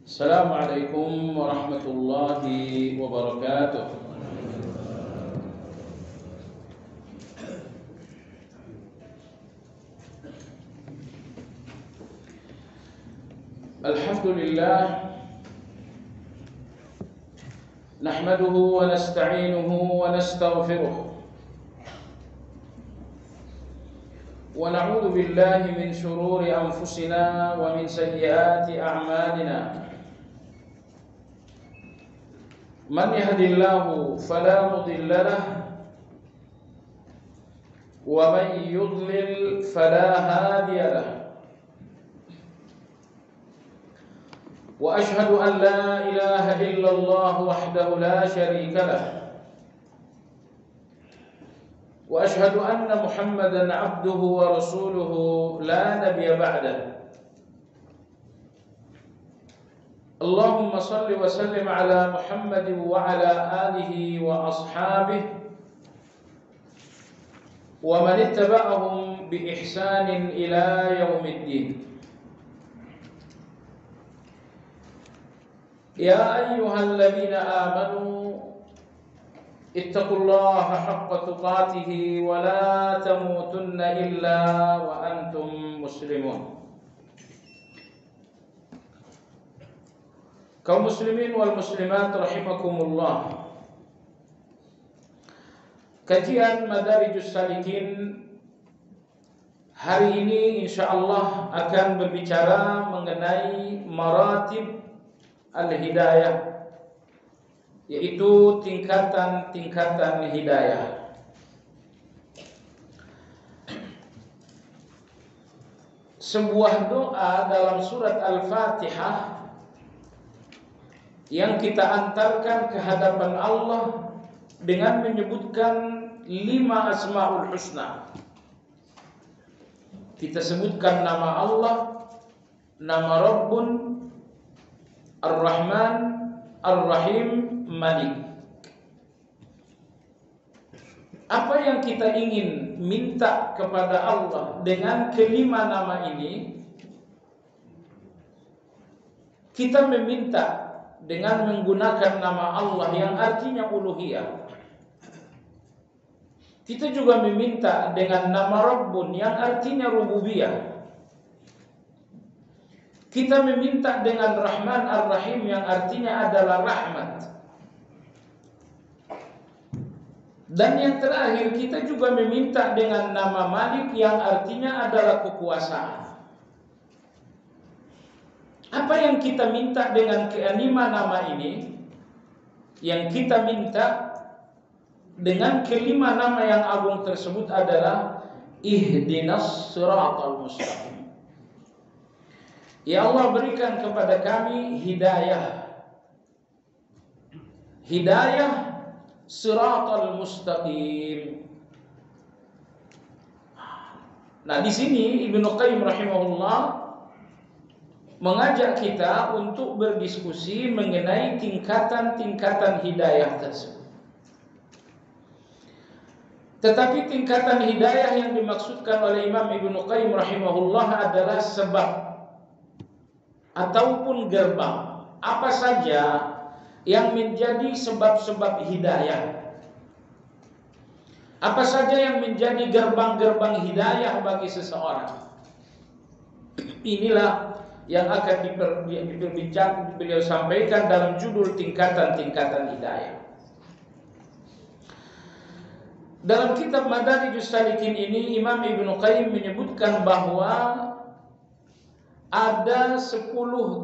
Assalamualaikum warahmatullahi wabarakatuh. Alhamdulillah, nahmaduhu wa nasta'inuhu wa nastaghfiruh wa na'udzu billahi min shururi anfusina wa min sayyiati a'malina. Man yahdihillahu fala mudilla lahu wa man yudlil fala hadiya lahu. Wa ashhadu an la ilaha illallah wahdahu la syarika lahu wa ashhadu anna Muhammadan abduhu wa rasuluhu la nabiyya ba'dahu. Allahumma salli wa sallim ala Muhammadin wa ala alihi wa ashabihi wa man ittaba'ahum bi ihsanin ila yaumiddin. Ya ayyuhalladzina amanu ittaqullaha haqqa tuqatih wa la tamutunna illa wa antum muslimun. Kaum muslimin wal muslimat rahimakumullah. Kajian Madarijus Salikin hari ini insyaallah akan berbicara mengenai maratib al-hidayah, yaitu tingkatan-tingkatan hidayah. Sebuah doa dalam surat Al-Fatihah yang kita antarkan ke hadapan Allah dengan menyebutkan 5 Asmaul Husna. Kita sebutkan nama Allah, nama Rabbun, Ar-Rahman, Ar-Rahim, Malik. Apa yang kita ingin minta kepada Allah dengan kelima nama ini, kita meminta dengan menggunakan nama Allah yang artinya uluhiyah. Kita juga meminta dengan nama Rabbun yang artinya rububiyah. Kita meminta dengan Rahman Ar-Rahim yang artinya adalah rahmat. Dan yang terakhir kita juga meminta dengan nama Malik yang artinya adalah kekuasaan. Apa yang kita minta dengan kelima nama ini? Yang kita minta dengan kelima nama yang agung tersebut adalah ihdinas siratal mustaqim. Ya Allah, berikan kepada kami hidayah. Hidayah siratal mustaqim. Nah, di sini Ibnu Qayyim rahimahullah mengajak kita untuk berdiskusi mengenai tingkatan-tingkatan hidayah tersebut. Tetapi tingkatan hidayah yang dimaksudkan oleh Imam Ibnu Qayyim rahimahullah adalah sebab ataupun gerbang. Apa saja yang menjadi sebab-sebab hidayah? Apa saja yang menjadi gerbang-gerbang hidayah bagi seseorang? Inilah yang akan diperbincang beliau sampaikan dalam judul tingkatan-tingkatan hidayah. Dalam kitab Madarijus Salikin ini Imam Ibnu Qayyim menyebutkan bahwa ada 10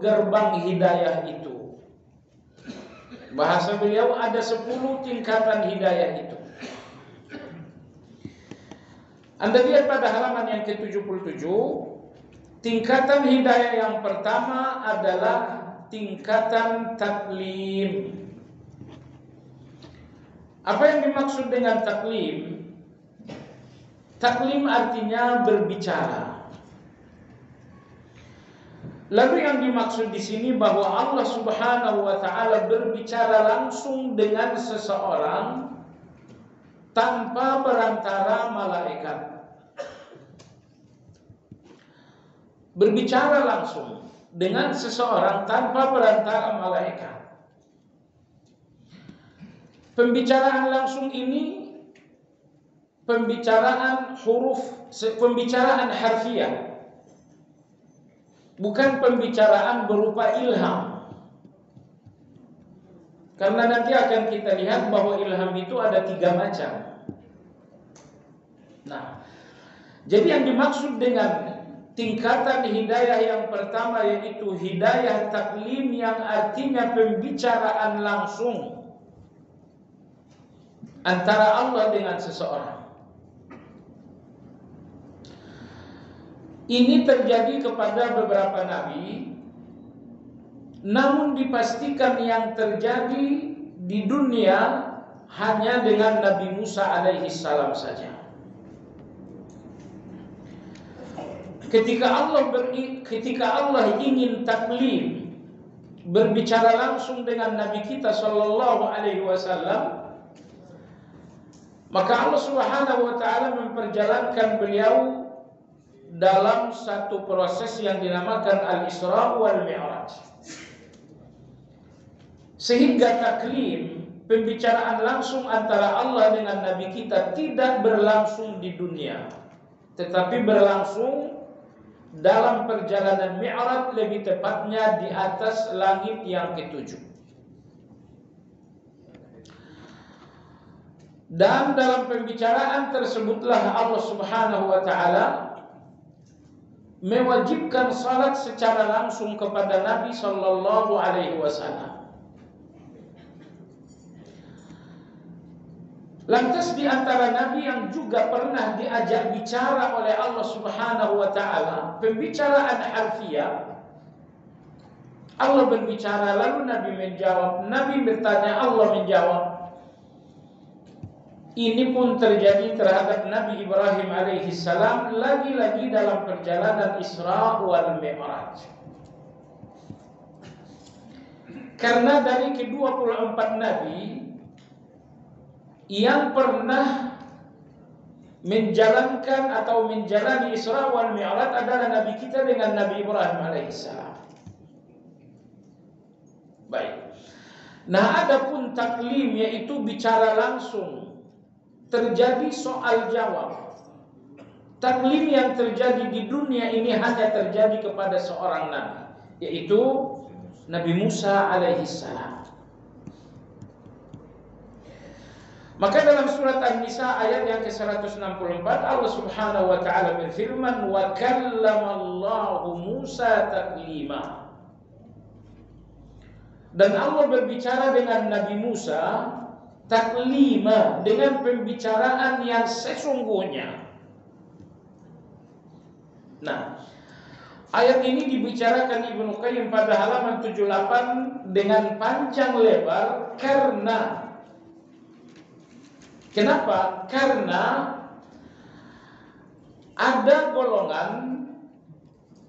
gerbang hidayah itu. Bahasa beliau ada 10 tingkatan hidayah itu. Anda lihat pada halaman yang ke-77, tingkatan hidayah yang pertama adalah tingkatan taklim. Apa yang dimaksud dengan taklim? Taklim artinya berbicara. Lalu yang dimaksud di sini bahwa Allah Subhanahu wa taala berbicara langsung dengan seseorang tanpa perantara malaikat. Berbicara langsung. dengan seseorang tanpa perantara malaikat. Pembicaraan langsung ini pembicaraan harfiah, bukan pembicaraan berupa ilham. Karena nanti akan kita lihat bahwa ilham itu ada 3 macam. Nah, jadi yang dimaksud dengan tingkatan hidayah yang pertama yaitu hidayah taklim, yang artinya pembicaraan langsung antara Allah dengan seseorang. Ini terjadi kepada beberapa nabi, namun dipastikan yang terjadi di dunia hanya dengan Nabi Musa alaihi salam saja. Ketika Allah ingin taklim, berbicara langsung dengan Nabi kita sallallahu alaihi wasallam, maka Allah Subhanahu wa taala memperjalankan beliau dalam satu proses yang dinamakan Al-Isra wal Mi'raj. Sehingga taklim, pembicaraan langsung antara Allah dengan Nabi kita tidak berlangsung di dunia, tetapi berlangsung dalam perjalanan Mi'raj, lebih tepatnya di atas langit yang ke-7. Dan dalam pembicaraan tersebutlah Allah Subhanahu wa taala mewajibkan salat secara langsung kepada Nabi sallallahu alaihi wasallam. Lantas di antara nabi yang juga pernah diajak bicara oleh Allah Subhanahu wa taala, pembicaraan harfiah, Allah berbicara lalu Nabi menjawab, Nabi bertanya, Allah menjawab. Ini pun terjadi terhadap Nabi Ibrahim alaihi salam, lagi-lagi dalam perjalanan Isra wal Mi'raj. Karena dari ke-24 nabi yang pernah menjalankan atau menjalani Isra wal Mi'raj adalah nabi kita dengan Nabi Ibrahim alaihi salam. Baik. Nah, adapun taklim yaitu bicara langsung, terjadi soal jawab. Taklim yang terjadi di dunia ini hanya terjadi kepada seorang nabi, yaitu Nabi Musa alaihi salam. Maka dalam surat An-Nisa ayat yang ke-164 Allah Subhanahu wa taala berfirman, wa kallamallahu Musa taklima. Dan Allah berbicara dengan Nabi Musa taklima, dengan pembicaraan yang sesungguhnya. Nah, ayat ini dibicarakan Ibnu Qayyim pada halaman 78 dengan panjang lebar. Kenapa? Karena ada golongan,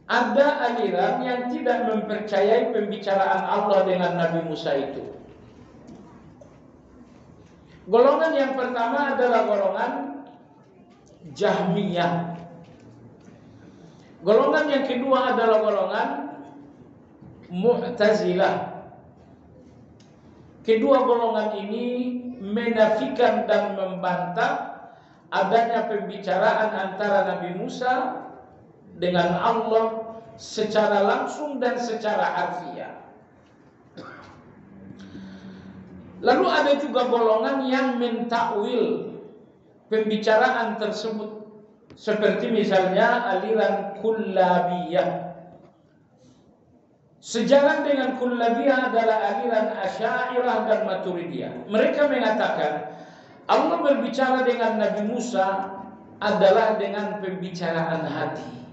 ada aliran yang tidak mempercayai pembicaraan Allah dengan Nabi Musa itu. Golongan yang pertama adalah golongan Jahmiyah. Golongan yang kedua adalah golongan Mu'tazilah. Kedua golongan ini menafikan dan membantah adanya pembicaraan antara Nabi Musa dengan Allah secara langsung dan secara harfiah. Lalu ada juga golongan yang mentakwil pembicaraan tersebut, seperti misalnya aliran Kullabiyah. Sejalan dengan Kullabiyah adalah aliran Asy'ariyah dan Maturidiyah. Mereka mengatakan Allah berbicara dengan Nabi Musa adalah dengan pembicaraan hati,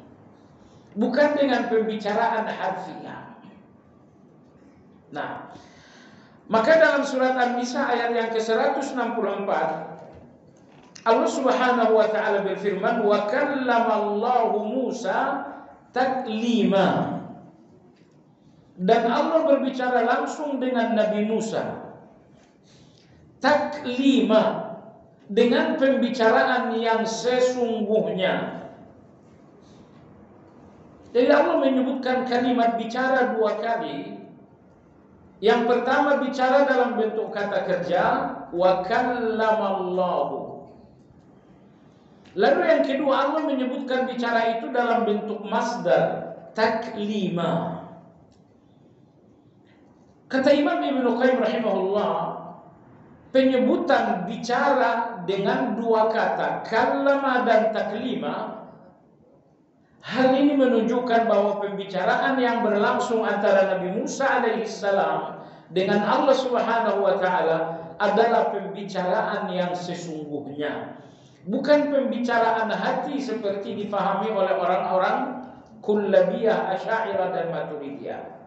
bukan dengan pembicaraan harfiah. Nah, maka dalam surat An-Nisa ayat yang ke-164 Allah Subhanahu wa taala berfirman, wa kallamallahu Musa taklima. Dan Allah berbicara langsung dengan Nabi Musa taklima, dengan pembicaraan yang sesungguhnya. Jadi Allah menyebutkan kalimat bicara dua kali. Yang pertama bicara dalam bentuk kata kerja, wa kallamallahu. Lalu yang kedua Allah menyebutkan bicara itu dalam bentuk masdar, taklima. Kata Imam Ibnu Qayyim rahimahullah, penyebutan bicara dengan dua kata, kallama dan taklima, hal ini menunjukkan bahwa pembicaraan yang berlangsung antara Nabi Musa alaihissalam dengan Allah Subhanahu wa taala adalah pembicaraan yang sesungguhnya, bukan pembicaraan hati seperti difahami oleh orang-orang Kullabiyah, Asy'ariyah dan Maturidiyah.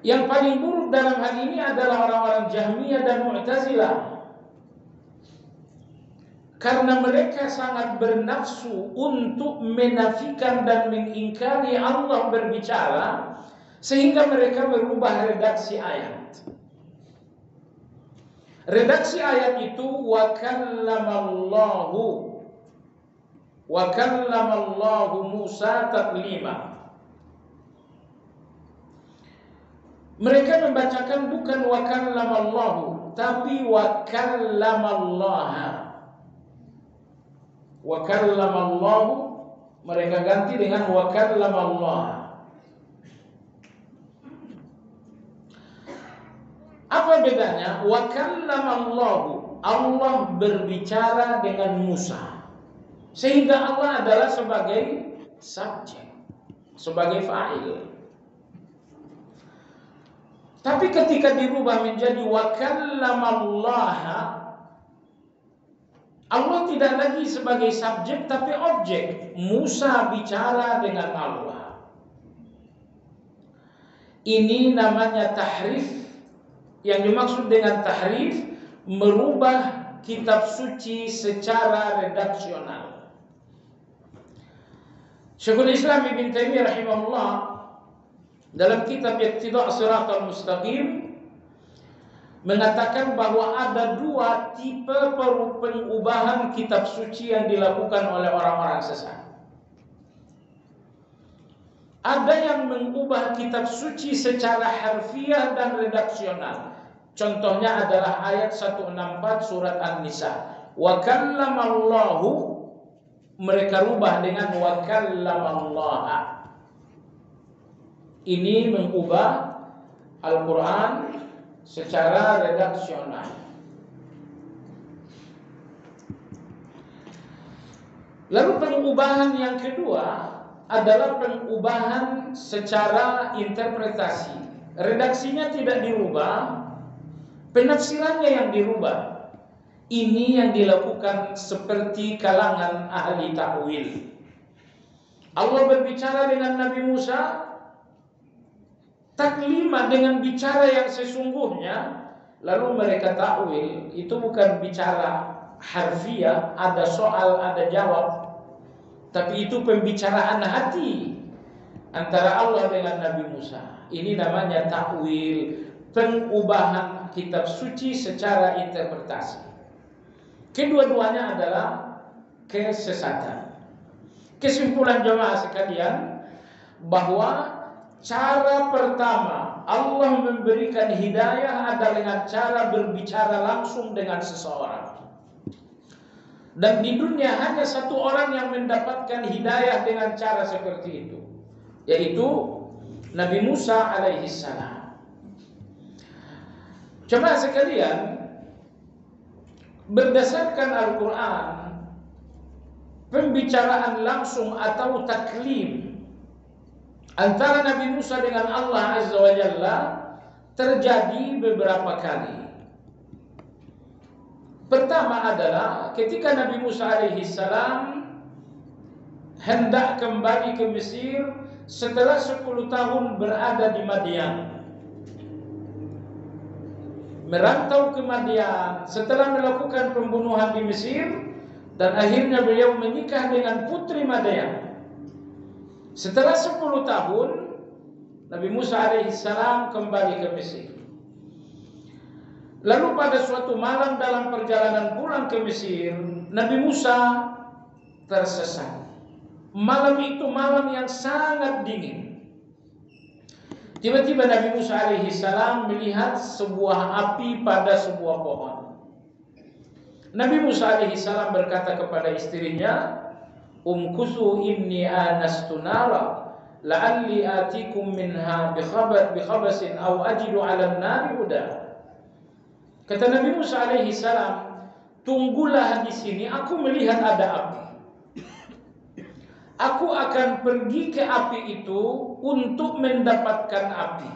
Yang paling buruk dalam hal ini adalah orang-orang Jahmiyah dan Mu'tazilah, karena mereka sangat bernafsu untuk menafikan dan mengingkari Allah berbicara, sehingga mereka merubah redaksi ayat. Redaksi ayat itu wa kallamallahu Musa taklima. Mereka membacakan bukan wa kallamallahu, tapi wa kallamallaha. Wa kallamallahu mereka ganti dengan wa kallamallaha. Apa bedanya? Wa kallamallahu, Allah berbicara dengan Musa, sehingga Allah adalah sebagai subjek, sebagai fa'il. Tapi ketika dirubah menjadi wa kallamallaha, Allah tidak lagi sebagai subjek tapi objek. Musa bicara dengan Allah. Ini namanya tahrif. Yang dimaksud dengan tahrif, merubah kitab suci secara redaksional. Syekhul Islam Ibn Taimiyah rahimahullah dalam kitab Iqtida' Shiratal Mustaqim mengatakan bahwa ada dua tipe pengubahan kitab suci yang dilakukan oleh orang-orang sesat. Ada yang mengubah kitab suci secara harfiah dan redaksional. Contohnya adalah ayat 164 surat An-Nisa. Wa kallamallahu, mereka rubah dengan wa kallamallaha. Ini mengubah Al-Quran secara redaksional. Lalu pengubahan yang kedua adalah pengubahan secara interpretasi. Redaksinya tidak dirubah, penafsirannya yang dirubah. Ini yang dilakukan seperti kalangan ahli ta'wil. Allah berbicara dengan Nabi Musa taklima, dengan bicara yang sesungguhnya, lalu mereka takwil itu bukan bicara harfiah, ada soal, ada jawab, tapi itu pembicaraan hati antara Allah dengan Nabi Musa. Ini namanya takwil, pengubahan kitab suci secara interpretasi. Kedua-duanya adalah kesesatan. Kesimpulan jemaah sekalian, bahwa cara pertama Allah memberikan hidayah adalah dengan cara berbicara langsung dengan seseorang. Dan di dunia hanya satu orang yang mendapatkan hidayah dengan cara seperti itu, yaitu Nabi Musa alaihissalam. Jemaah sekalian, berdasarkan Al-Quran, pembicaraan langsung atau taklim antara Nabi Musa dengan Allah Azza wa Jalla terjadi beberapa kali. Pertama adalah ketika Nabi Musa alaihissalam hendak kembali ke Mesir setelah 10 tahun berada di Madian. Merantau ke Madian setelah melakukan pembunuhan di Mesir, dan akhirnya beliau menikah dengan putri Madian. Setelah 10 tahun Nabi Musa alaihissalam kembali ke Mesir. Lalu pada suatu malam dalam perjalanan pulang ke Mesir, Nabi Musa tersesat. Malam itu malam yang sangat dingin. Tiba-tiba Nabi Musa alaihi salam melihat sebuah api pada sebuah pohon. Nabi Musa alaihi salam berkata kepada istrinya, "Umkusu inni anastu nara, la'alli atikum minha bikhabasin aw ajidu 'ala an-nari huda." Kata Nabi Musa alaihi salam, "Tunggulah di sini, aku melihat ada api. Aku akan pergi ke api itu untuk mendapatkan api.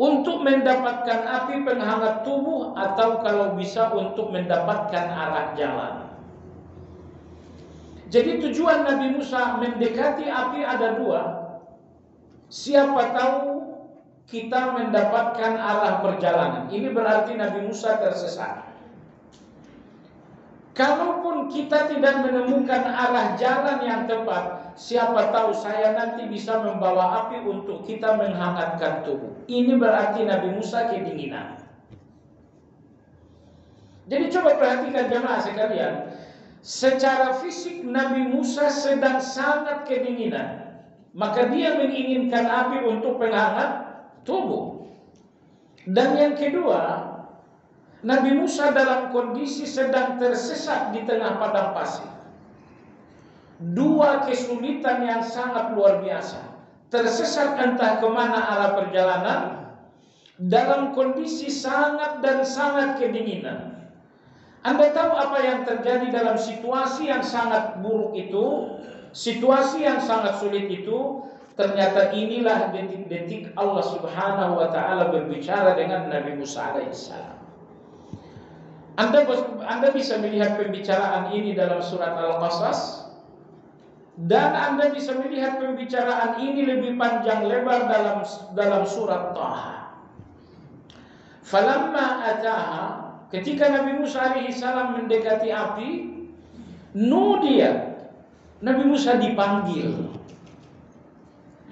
Untuk mendapatkan api penghangat tubuh, atau kalau bisa untuk mendapatkan arah jalan." Jadi tujuan Nabi Musa mendekati api ada dua. Siapa tahu kita mendapatkan arah perjalanan. Ini berarti Nabi Musa tersesat. Kalaupun kita tidak menemukan arah jalan yang tepat, siapa tahu saya nanti bisa membawa api untuk kita menghangatkan tubuh. Ini berarti Nabi Musa kedinginan. Jadi coba perhatikan jemaah sekalian. Secara fisik Nabi Musa sedang sangat kedinginan. Maka dia menginginkan api untuk penghangat tubuh. Dan yang kedua, Nabi Musa dalam kondisi sedang tersesat di tengah padang pasir. Dua kesulitan yang sangat luar biasa. Tersesat entah kemana arah perjalanan, dalam kondisi sangat dan sangat kedinginan. Anda tahu apa yang terjadi dalam situasi yang sangat buruk itu, situasi yang sangat sulit itu? Ternyata inilah detik-detik Allah Subhanahu wa ta'ala berbicara dengan Nabi Musa alaihissalam. Anda bisa melihat pembicaraan ini dalam surat Al-Qasas, dan Anda bisa melihat pembicaraan ini lebih panjang lebar dalam surat Taha. Falamma ataha, ketika Nabi Musa alaihi salam mendekati api, nudia, Nabi Musa dipanggil.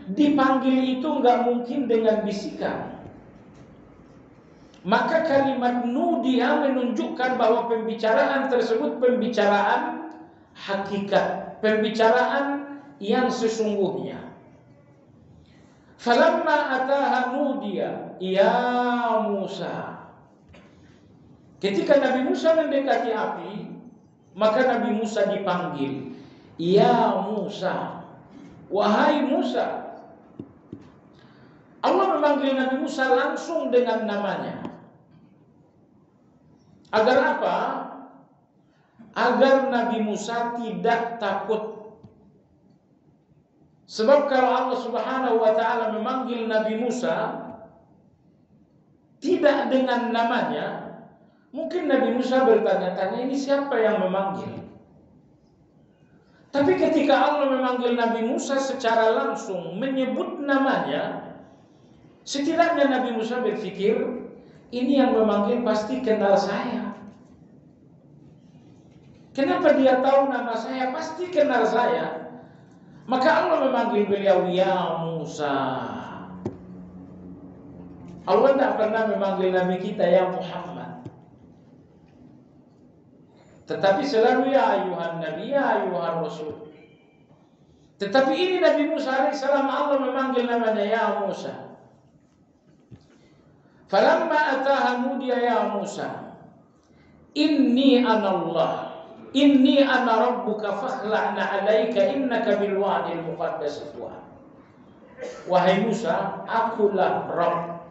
Dipanggil itu enggak mungkin dengan bisikan. Maka kalimat nudia menunjukkan bahwa pembicaraan tersebut pembicaraan hakikat, pembicaraan yang sesungguhnya. Falamma ataha nudia ya Musa. Ketika Nabi Musa mendekati api, maka Nabi Musa dipanggil, ya Musa, wahai Musa. Allah memanggil Nabi Musa langsung dengan namanya. Agar apa? Agar Nabi Musa tidak takut. Sebab kalau Allah Subhanahu wa ta'ala memanggil Nabi Musa tidak dengan namanya, mungkin Nabi Musa bertanya-tanya, ini siapa yang memanggil? Tapi ketika Allah memanggil Nabi Musa secara langsung, menyebut namanya, setidaknya Nabi Musa berpikir, ini yang memanggil pasti kenal saya. Kenapa dia tahu nama saya? Pasti kenal saya. Maka Allah memanggil beliau, ya Musa. Allah tidak pernah memanggil Nabi kita, ya Muhammad. Tetapi selalu ya ayuhan Nabi, ya ayuhan Rasul. Tetapi ini Nabi Musa AS Allah memanggil namanya, ya Musa. Falamma ataha nudiya ya Musa, inni anallah, inni ana rabbuka fakhla'na 'alaika innaka bil wadil muqaddas tuwa. Wahai Musa, akulah Rabb.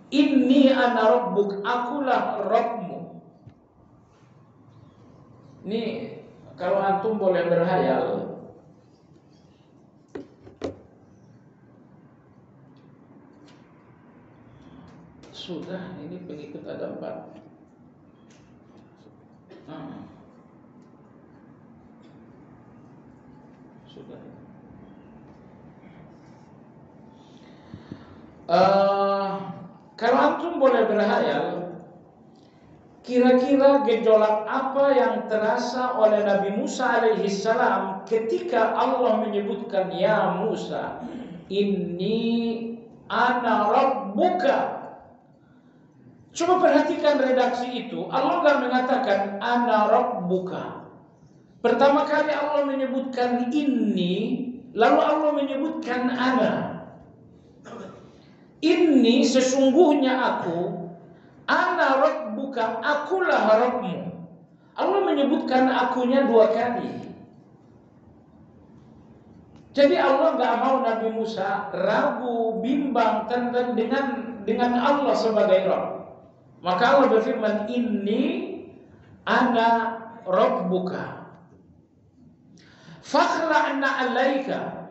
Inni ana rabbuk, akulah Rabbmu. Ini kalau antum boleh berhayal, sudah, ini pengikut ada 4. Sudah. Kalau antum boleh berhayal, kira-kira gejolak apa yang terasa oleh Nabi Musa alaihi salam ketika Allah menyebutkan, ya Musa, inni ana rabbuka. Coba perhatikan redaksi itu. Allah enggak mengatakan ana rabbuka. Pertama kali Allah menyebutkan inni, lalu Allah menyebutkan ana. Inni sesungguhnya aku, ana rabbuka, akulah Rabbmu. Allah menyebutkan akunya 2 kali. Jadi Allah nggak mau Nabi Musa ragu, bimbang tentang dengan Allah sebagai Rabb. Maka Allah berfirman, inni ana rabbuka. Fakhla'na 'alaika,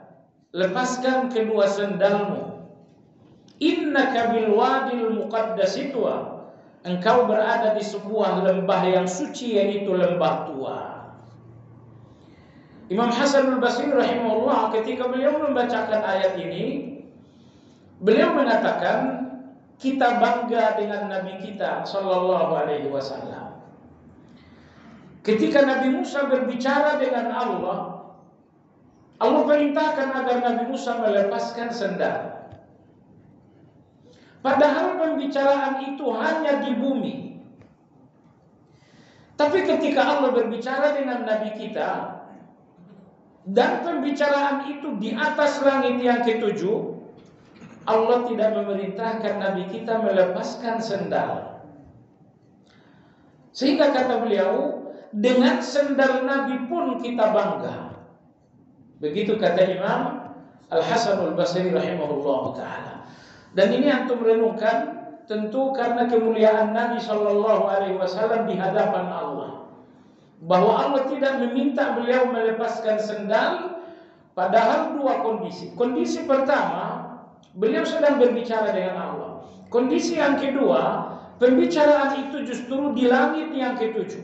lepaskan kedua sendalmu. Innaka bil wadil muqaddas tuwa, engkau berada di sebuah lembah yang suci, yaitu lembah Tua. Imam Hasan al-Basri rahimahullah ketika beliau membacakan ayat ini, beliau mengatakan kita bangga dengan Nabi kita sallallahu alaihi wasallam. Ketika Nabi Musa berbicara dengan Allah, Allah perintahkan agar Nabi Musa melepaskan sendal. Padahal pembicaraan itu hanya di bumi. Tapi ketika Allah berbicara dengan Nabi kita, dan pembicaraan itu di atas langit yang ke-7, Allah tidak memerintahkan Nabi kita melepaskan sendal. Sehingga kata beliau, dengan sendal Nabi pun kita bangga. Begitu kata Imam Al-Hasan al-Basri rahimahullah ta'ala. Dan ini antum renungkan, tentu karena kemuliaan Nabi SAW di hadapan Allah, bahwa Allah tidak meminta beliau melepaskan sendal, padahal 2 kondisi. Kondisi pertama, beliau sedang berbicara dengan Allah. Kondisi yang kedua, pembicaraan itu justru di langit yang ke-7.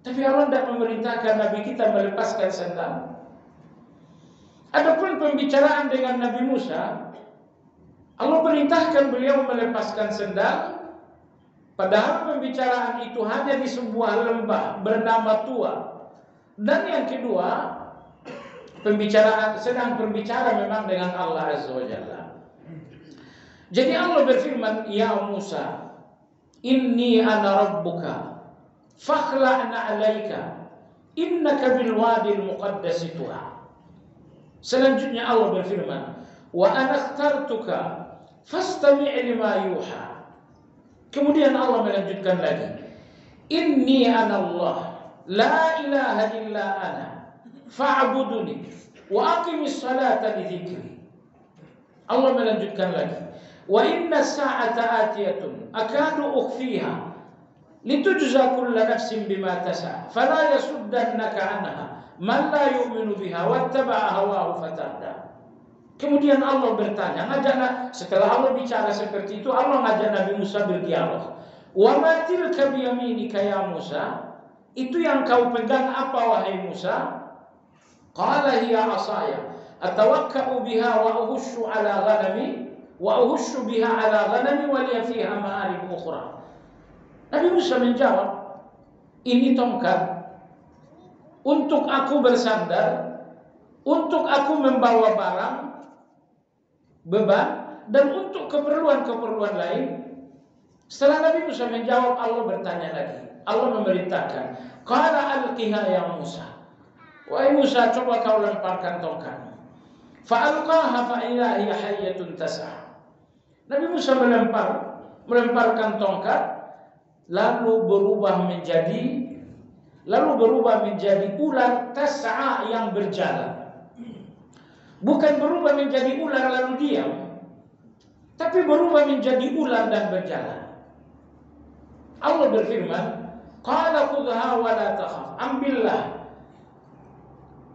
Tapi Allah tidak memerintahkan Nabi kita melepaskan sendal. Adapun pembicaraan dengan Nabi Musa, Allah perintahkan beliau melepaskan sendal, padahal pembicaraan itu hanya di sebuah lembah bernama Tua. Dan yang kedua, pembicaraan sedang berbicara memang dengan Allah Azza wa Jalla. Jadi Allah berfirman, ya Musa, inni ana rabbuka, fakhla'na 'alaika, innaka bil wadil muqaddas tuwa. Selanjutnya Allah berfirman, wa ana ikhtartuka fastami' lima yuha. Kemudian Allah melanjutkan lagi, inni ana Allah, la ilaha illa ana, fa'buduni wa aqimis salata li dzikri. Allah melanjutkan lagi, wa inna sa'ata atiyatun akadu ukhfiha litujza kullu nafsin bima tas'a fala yasuddannaka anha man la yu'minu biha wattaba'a hawahu fatahda. Kemudian Allah bertanya, setelah Allah bicara seperti itu, Allah ngajak Nabi Musa berdialog. Wa ma tilka biyaminika ya Musa? Itu yang kau pegang apa wahai Musa? Qala hiya asaya atawakka'u biha wa uhushu ala ghanami wa uhushu biha ala ghanami wa liya fiha ma'arib ukhra. Nabi Musa menjawab, ini tongkat untuk aku bersandar, untuk aku membawa barang, beban, dan untuk keperluan-keperluan lain. Setelah Nabi Musa menjawab, Allah bertanya lagi. Allah memerintahkan, qala alqiha ya Musa. Wahai Musa, coba kau lemparkan tongkat. Fa'alqaha fa'idha hiya hayyatun tas'a. Nabi Musa melemparkan tongkat, lalu berubah menjadi ular tas'a yang berjalan. Bukan berubah menjadi ular lalu diam, tapi berubah menjadi ular dan berjalan. Allah berfirman, qala khudhha wa la takhaf. Ambillah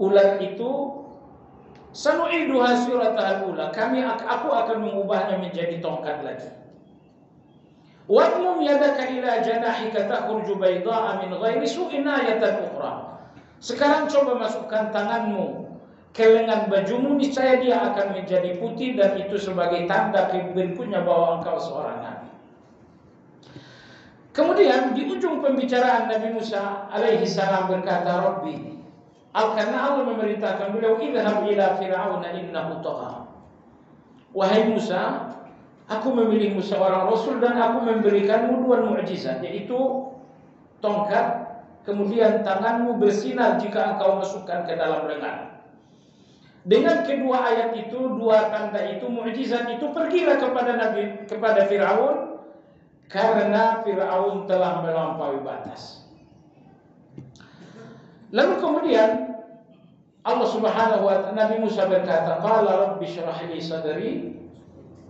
ular itu, sanu'iduha siratal ula. Aku akan mengubahnya menjadi tongkat lagi. Wadmum yadaka ila janahika takhruju bayda'a min ghairi su'in ayatan ukhra. Sekarang coba masukkan tanganmu ke lengan bajumu, niscaya dia akan menjadi putih, dan itu sebagai tanda berikutnya bahwa engkau seorang nabi. Kemudian di ujung pembicaraan Nabi Musa alaihi salam berkata, Rabbi, karena Allah memerintahkan beliau, idhhab ila fir'auna innahu tagha. Wahai Musa, aku memilihmu seorang rasul dan aku memberikanmu 2 mukjizat, yaitu tongkat kemudian tanganmu bersinar jika engkau masukkan ke dalam lengan. Dengan kedua ayat itu, dua tanda itu, mukjizat itu, pergilah kepada Firaun, karena Firaun telah melampaui batas. Lalu kemudian Allah Subhanahu wa ta'ala, Nabi Musa berkata, qala rabbi shrah li sadri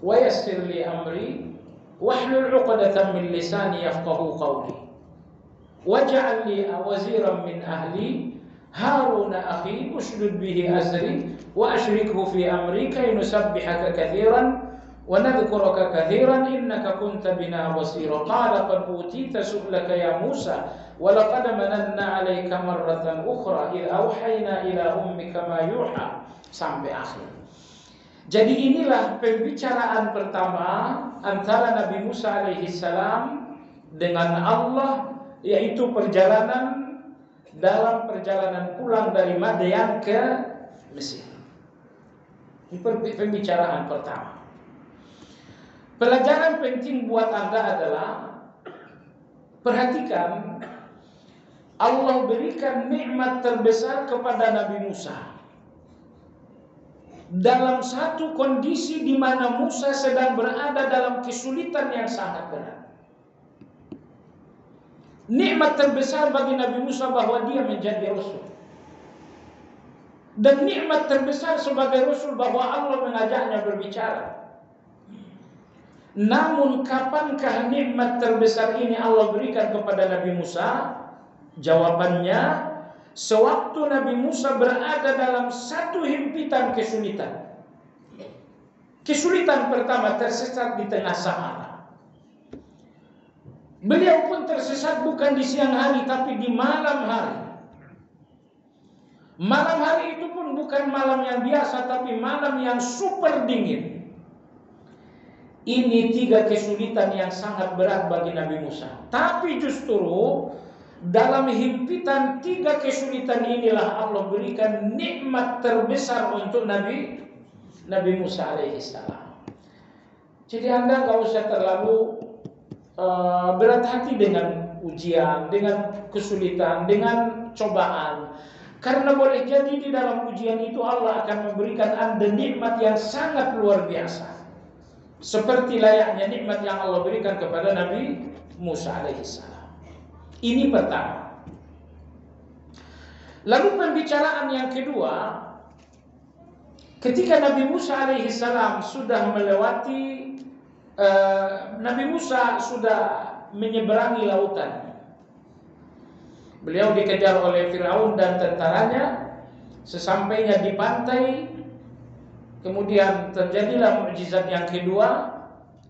wa yassir li amri wahlul 'uqdatam min lisani yafqahu qawli waj'al li waziran min ahli Harun akhi ushdud bihi azri wa ashrikhu fi amri kay nusabbihaka katsiran wa nadhkuraka katsiran innaka kunta bina basira. Qala qad utita su'laka ya Musa wa laqad mananna 'alaika marratan ukhra id auhayna ila ummika ma yuha, sampai akhir. Jadi inilah pembicaraan pertama antara Nabi Musa alaihi salam dengan Allah, yaitu dalam perjalanan pulang dari Madian ke Mesir. Ini pembicaraan pertama. Pelajaran penting buat Anda adalah, perhatikan, Allah berikan nikmat terbesar kepada Nabi Musa dalam satu kondisi di mana Musa sedang berada dalam kesulitan yang sangat berat. Nikmat terbesar bagi Nabi Musa bahwa dia menjadi Rasul. Dan nikmat terbesar sebagai Rasul bahwa Allah mengajaknya berbicara. Namun kapankah nikmat terbesar ini Allah berikan kepada Nabi Musa? Jawabannya, sewaktu Nabi Musa berada dalam satu himpitan kesulitan. Kesulitan pertama, tersesat di tengah Sahara. Beliau pun tersesat bukan di siang hari, tapi di malam hari. Malam hari itu pun bukan malam yang biasa, tapi malam yang super dingin. Ini tiga kesulitan yang sangat berat bagi Nabi Musa. Tapi justru dalam himpitan tiga kesulitan inilah Allah berikan nikmat terbesar untuk Nabi Musa alaihissalam. Jadi Anda gak usah terlalu berat hati dengan ujian, dengan kesulitan, dengan cobaan. Karena boleh jadi di dalam ujian itu Allah akan memberikan Anda nikmat yang sangat luar biasa, seperti layaknya nikmat yang Allah berikan kepada Nabi Musa alaihissalam. Ini pertama. Lalu pembicaraan yang kedua, ketika Nabi Musa alaihissalam sudah melewati, Nabi Musa sudah menyeberangi lautan. Beliau dikejar oleh Firaun dan tentaranya. Sesampainya di pantai, kemudian terjadilah mukjizat yang kedua.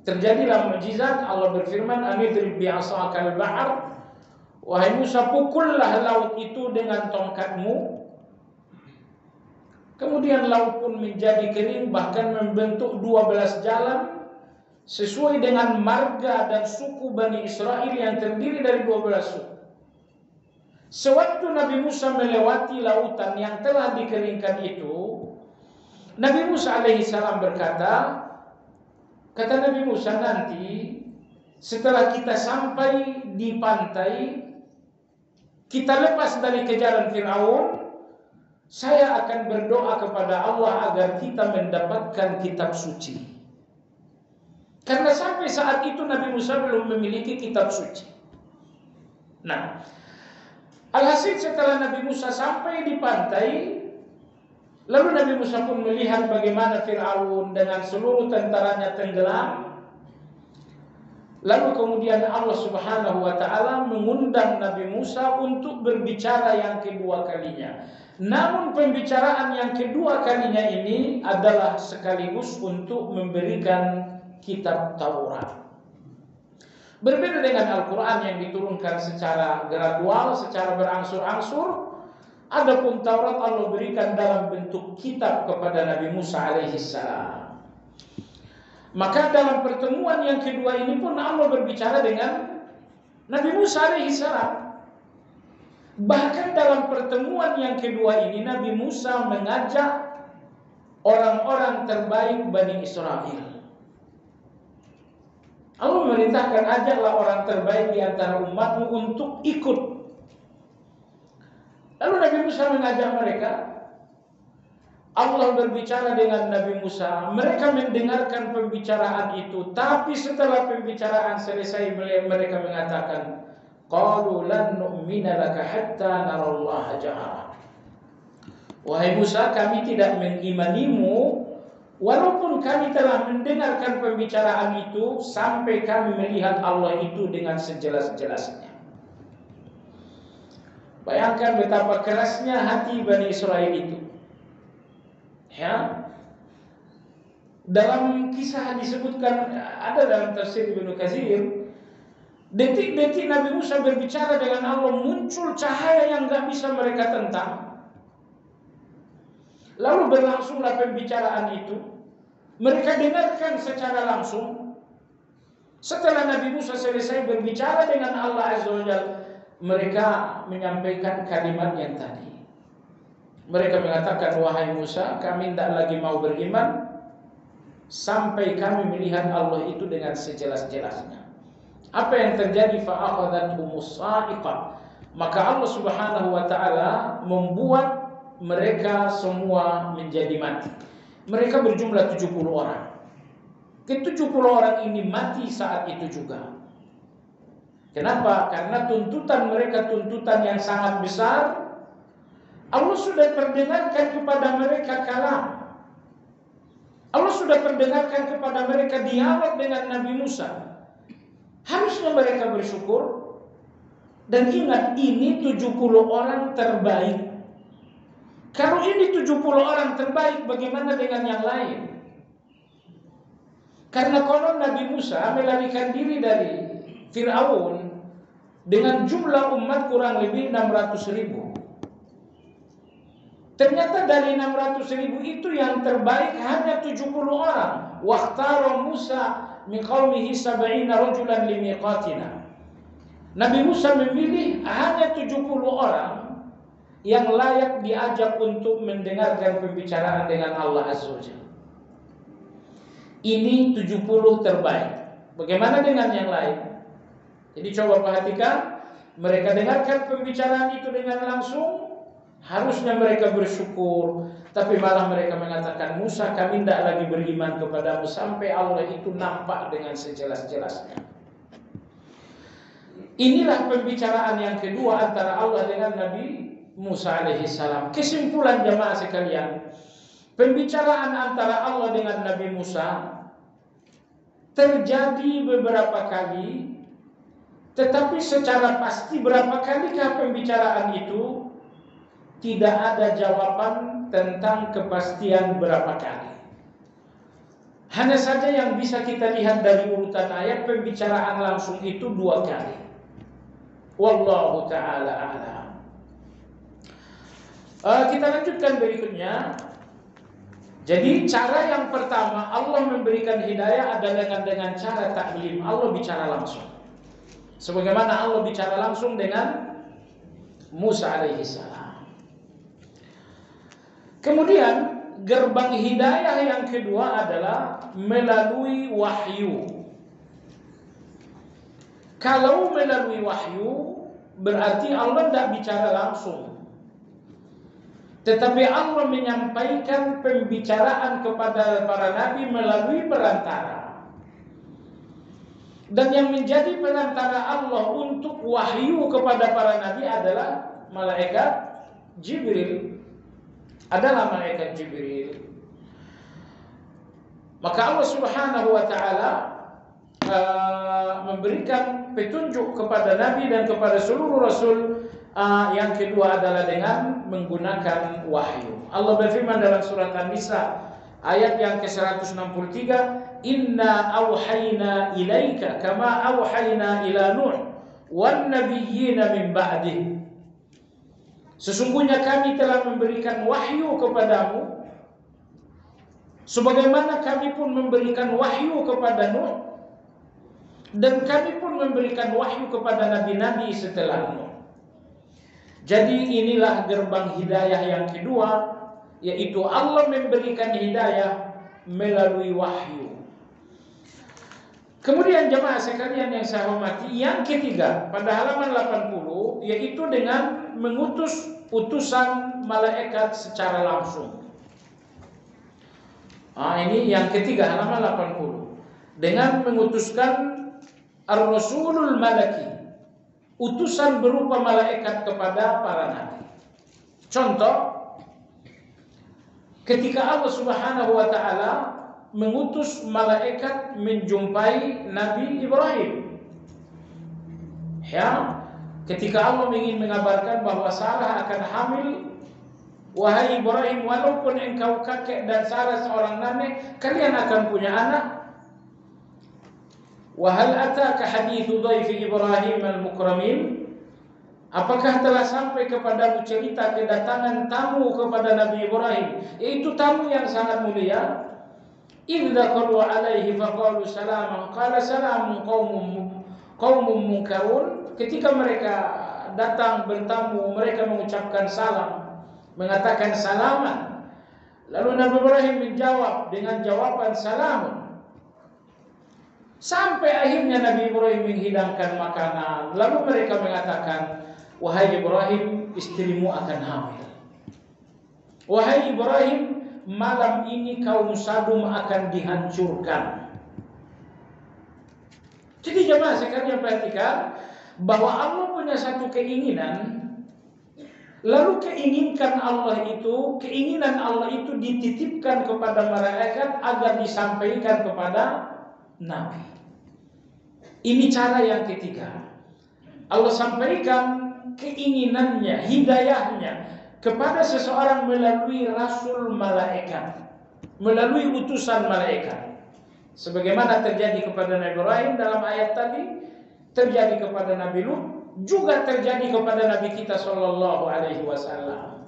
Terjadilah mukjizat, Allah berfirman, "Anidrib bi'asakal bahr." Wahai Musa, pukullah laut itu dengan tongkatmu. Kemudian laut pun menjadi kering, bahkan membentuk 12 jalan sesuai dengan marga dan suku Bani Israel yang terdiri dari 12 suku. Sewaktu Nabi Musa melewati lautan yang telah dikeringkan itu, Nabi Musa alaihissalam berkata, kata Nabi Musa, nanti setelah kita sampai di pantai, kita lepas dari kejaran Firaun, saya akan berdoa kepada Allah agar kita mendapatkan kitab suci. Karena sampai saat itu Nabi Musa belum memiliki kitab suci. Nah, alhasil setelah Nabi Musa sampai di pantai, lalu Nabi Musa pun melihat bagaimana Fir'aun dengan seluruh tentaranya tenggelam. Lalu kemudian Allah Subhanahu wa ta'ala mengundang Nabi Musa untuk berbicara yang kedua kalinya. Namun pembicaraan yang kedua kalinya ini adalah sekaligus untuk memberikan kitab Taurat. Berbeda dengan Al-Quran yang diturunkan secara gradual, secara berangsur-angsur. Adapun Taurat Allah berikan dalam bentuk kitab kepada Nabi Musa alaihissalam. Maka dalam pertemuan yang kedua ini pun Allah berbicara dengan Nabi Musa alaihissalam. Bahkan dalam pertemuan yang kedua ini Nabi Musa mengajak orang-orang terbaik Bani Israel. Allah memerintahkan, ajaklah orang terbaik di antara umatmu untuk ikut Lalu Nabi Musa mengajak mereka. Allah berbicara dengan Nabi Musa, mereka mendengarkan pembicaraan itu, tapi setelah pembicaraan selesai mereka mengatakan, qalu lan nu'mina laka hatta narallaha jahara. Wahai Musa, kami tidak mengimanimu walaupun kami telah mendengarkan pembicaraan itu sampai kami melihat Allah itu dengan sejelas-jelasnya. Bayangkan betapa kerasnya hati Bani Israel itu. Ya, dalam kisah disebutkan, ada dalam tafsir Ibnu Katsir, detik-detik Nabi Musa berbicara dengan Allah, muncul cahaya yang gak bisa mereka tentang. Lalu berlangsunglah pembicaraan itu. Mereka dengarkan secara langsung. Setelah Nabi Musa selesai berbicara dengan Allah Azza wa Jalla, mereka menyampaikan kalimat yang tadi. Mereka mengatakan, wahai Musa, kami tidak lagi mau beriman sampai kami melihat Allah itu dengan sejelas-jelasnya. Apa yang terjadi? Fa'akhadhathumus sa'iqah. Maka Allah Subhanahu wa taala membuat mereka semua menjadi mati. Mereka berjumlah 70 orang. Ke-70 orang ini mati saat itu juga. Kenapa? Karena tuntutan mereka tuntutan yang sangat besar. Allah sudah perdengarkan kepada mereka kalam. Allah sudah perdengarkan kepada mereka dialog dengan Nabi Musa. Harusnya mereka bersyukur. Dan ingat, ini 70 orang terbaik. Kalau ini 70 orang terbaik, bagaimana dengan yang lain? Karena konon Nabi Musa melarikan diri dari Fir'aun dengan jumlah umat kurang lebih 600.000. Ternyata dari 600.000 itu yang terbaik hanya 70 orang. Waqtara Musa min qaumihi 70 rajulan limiqatina. Nabi Musa memilih hanya 70 orang yang layak diajak untuk mendengarkan pembicaraan dengan Allah Azza wa Jalla. Ini 70 terbaik. Bagaimana dengan yang lain? Jadi coba perhatikan, mereka dengarkan pembicaraan itu dengan langsung. Harusnya mereka bersyukur, tapi malah mereka mengatakan, Musa, kami tidak lagi beriman kepadamu sampai Allah itu nampak dengan sejelas-jelasnya. Inilah pembicaraan yang kedua antara Allah dengan Nabi Musa alaihissalam. Kesimpulan jamaah sekalian, pembicaraan antara Allah dengan Nabi Musa terjadi beberapa kali, tetapi secara pasti berapa kalikah pembicaraan itu tidak ada jawaban tentang kepastian berapa kali. Hanya saja yang bisa kita lihat dari urutan ayat, pembicaraan langsung itu 2 kali. Wallahu ta'ala a'lam. Kita lanjutkan berikutnya. Jadi cara yang pertama Allah memberikan hidayah adalah dengan cara taklim. Allah bicara langsung. Sebagaimana Allah bicara langsung dengan Musa alaihissalam. Kemudian gerbang hidayah yang kedua adalah melalui wahyu. Kalau melalui wahyu berarti Allah tidak bicara langsung, tetapi Allah menyampaikan pembicaraan kepada para nabi melalui perantara. Dan yang menjadi perantara Allah untuk wahyu kepada para nabi adalah malaikat Jibril. Adalah malaikat Jibril. Maka Allah Subhanahu wa taala memberikan petunjuk kepada nabi dan kepada seluruh rasul. Yang kedua adalah dengan menggunakan wahyu. Allah berfirman dalam surat An-Nisa ayat yang ke-163, "Inna auhayna ilaika kama auhayna ila Nuh wan nabiyyina min ba'dih." Sesungguhnya kami telah memberikan wahyu kepadamu sebagaimana kami pun memberikan wahyu kepada Nuh, dan kami pun memberikan wahyu kepada nabi-nabi setelah Nuh. Jadi inilah gerbang hidayah yang kedua, yaitu Allah memberikan hidayah melalui wahyu. Kemudian jemaah sekalian yang saya hormati, yang ketiga pada halaman 80, yaitu dengan mengutus utusan malaikat secara langsung. Ini yang ketiga, halaman 80. Dengan mengutuskan ar-rasulul malaki, utusan berupa malaikat kepada para nabi. Contoh, ketika Allah Subhanahu wa taala mengutus malaikat menjumpai Nabi Ibrahim. Ya, ketika Allah ingin mengabarkan bahwa Sarah akan hamil, wahai Ibrahim, walaupun engkau kakek dan Sarah seorang nenek, kalian akan punya anak. Wa hal ataka hadithu dhaifi Ibrahim al-mukramin? Apakah telah sampai kepadamu cerita kedatangan tamu kepada Nabi Ibrahim, yaitu tamu yang sangat mulia? Idh daqalu alaihi faqalu salaman qala salamun qaumun munkarun. Ketika mereka datang bertamu, mereka mengucapkan salam, mengatakan salaman. Lalu Nabi Ibrahim menjawab dengan jawaban salamun. Sampai akhirnya Nabi Ibrahim menghidangkan makanan. Lalu mereka mengatakan, wahai Ibrahim, istrimu akan hamil. Wahai Ibrahim, malam ini kaum Sadum akan dihancurkan. Jadi jemaah sekalian perhatikan bahwa Allah punya satu keinginan, lalu keinginan Allah itu dititipkan kepada malaikat agar disampaikan kepada Nabi. Ini cara yang ketiga. Allah sampaikan keinginannya, hidayahnya kepada seseorang melalui rasul malaikat, melalui utusan malaikat. Sebagaimana terjadi kepada Nabi Ibrahim dalam ayat tadi, terjadi kepada Nabi Lut, juga terjadi kepada Nabi kita sallallahu alaihi wasallam.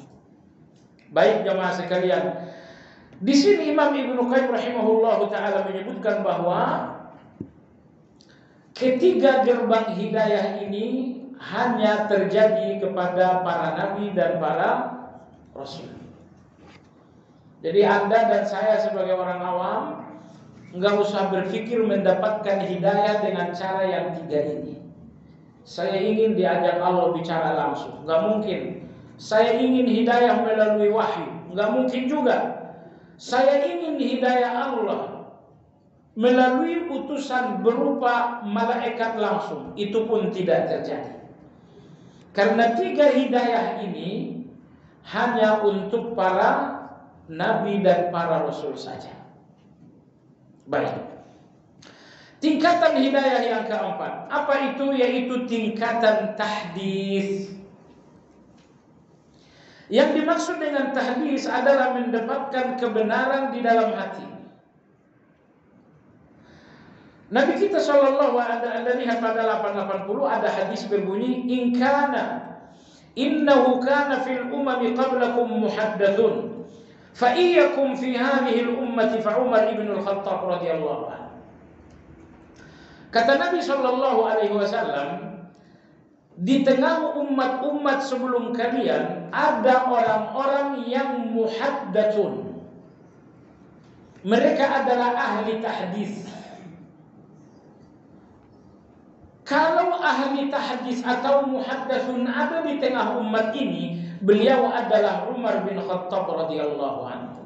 Baik jemaah sekalian, di sini Imam Ibnu Qayyim rahimahullahu taala menyebutkan bahwa ketiga gerbang hidayah ini hanya terjadi kepada para nabi dan para rasul. Jadi Anda dan saya sebagai orang awam enggak usah berpikir mendapatkan hidayah dengan cara yang tiga ini. Saya ingin diajak Allah bicara langsung, enggak mungkin. Saya ingin hidayah melalui wahyu, enggak mungkin juga. Saya ingin hidayah Allah melalui utusan berupa malaikat langsung, itu pun tidak terjadi. Karena tiga hidayah ini hanya untuk para nabi dan para rasul saja. Baik. Tingkatan hidayah yang keempat, apa itu? Yaitu tingkatan tahdits. Yang dimaksud dengan tahdits adalah mendapatkan kebenaran di dalam hati. Nabi kita sallallahu alaihi wasallam pada 880 ada hadis berbunyi, innahu kana fil umami qablakum muhaddatsun fa iyyakum fi hadhihi al ummati fa Umar ibn al-Khattab radhiyallahu anhu. Kata Nabi sallallahu alaihi wasallam, di tengah umat-umat sebelum kalian ada orang-orang yang muhaddatsun. Mereka adalah ahli tahdits. Kalau ahli tahdits atau muhaddatsun ada di tengah umat ini, beliau adalah Umar bin Khattab radhiyallahu anhu.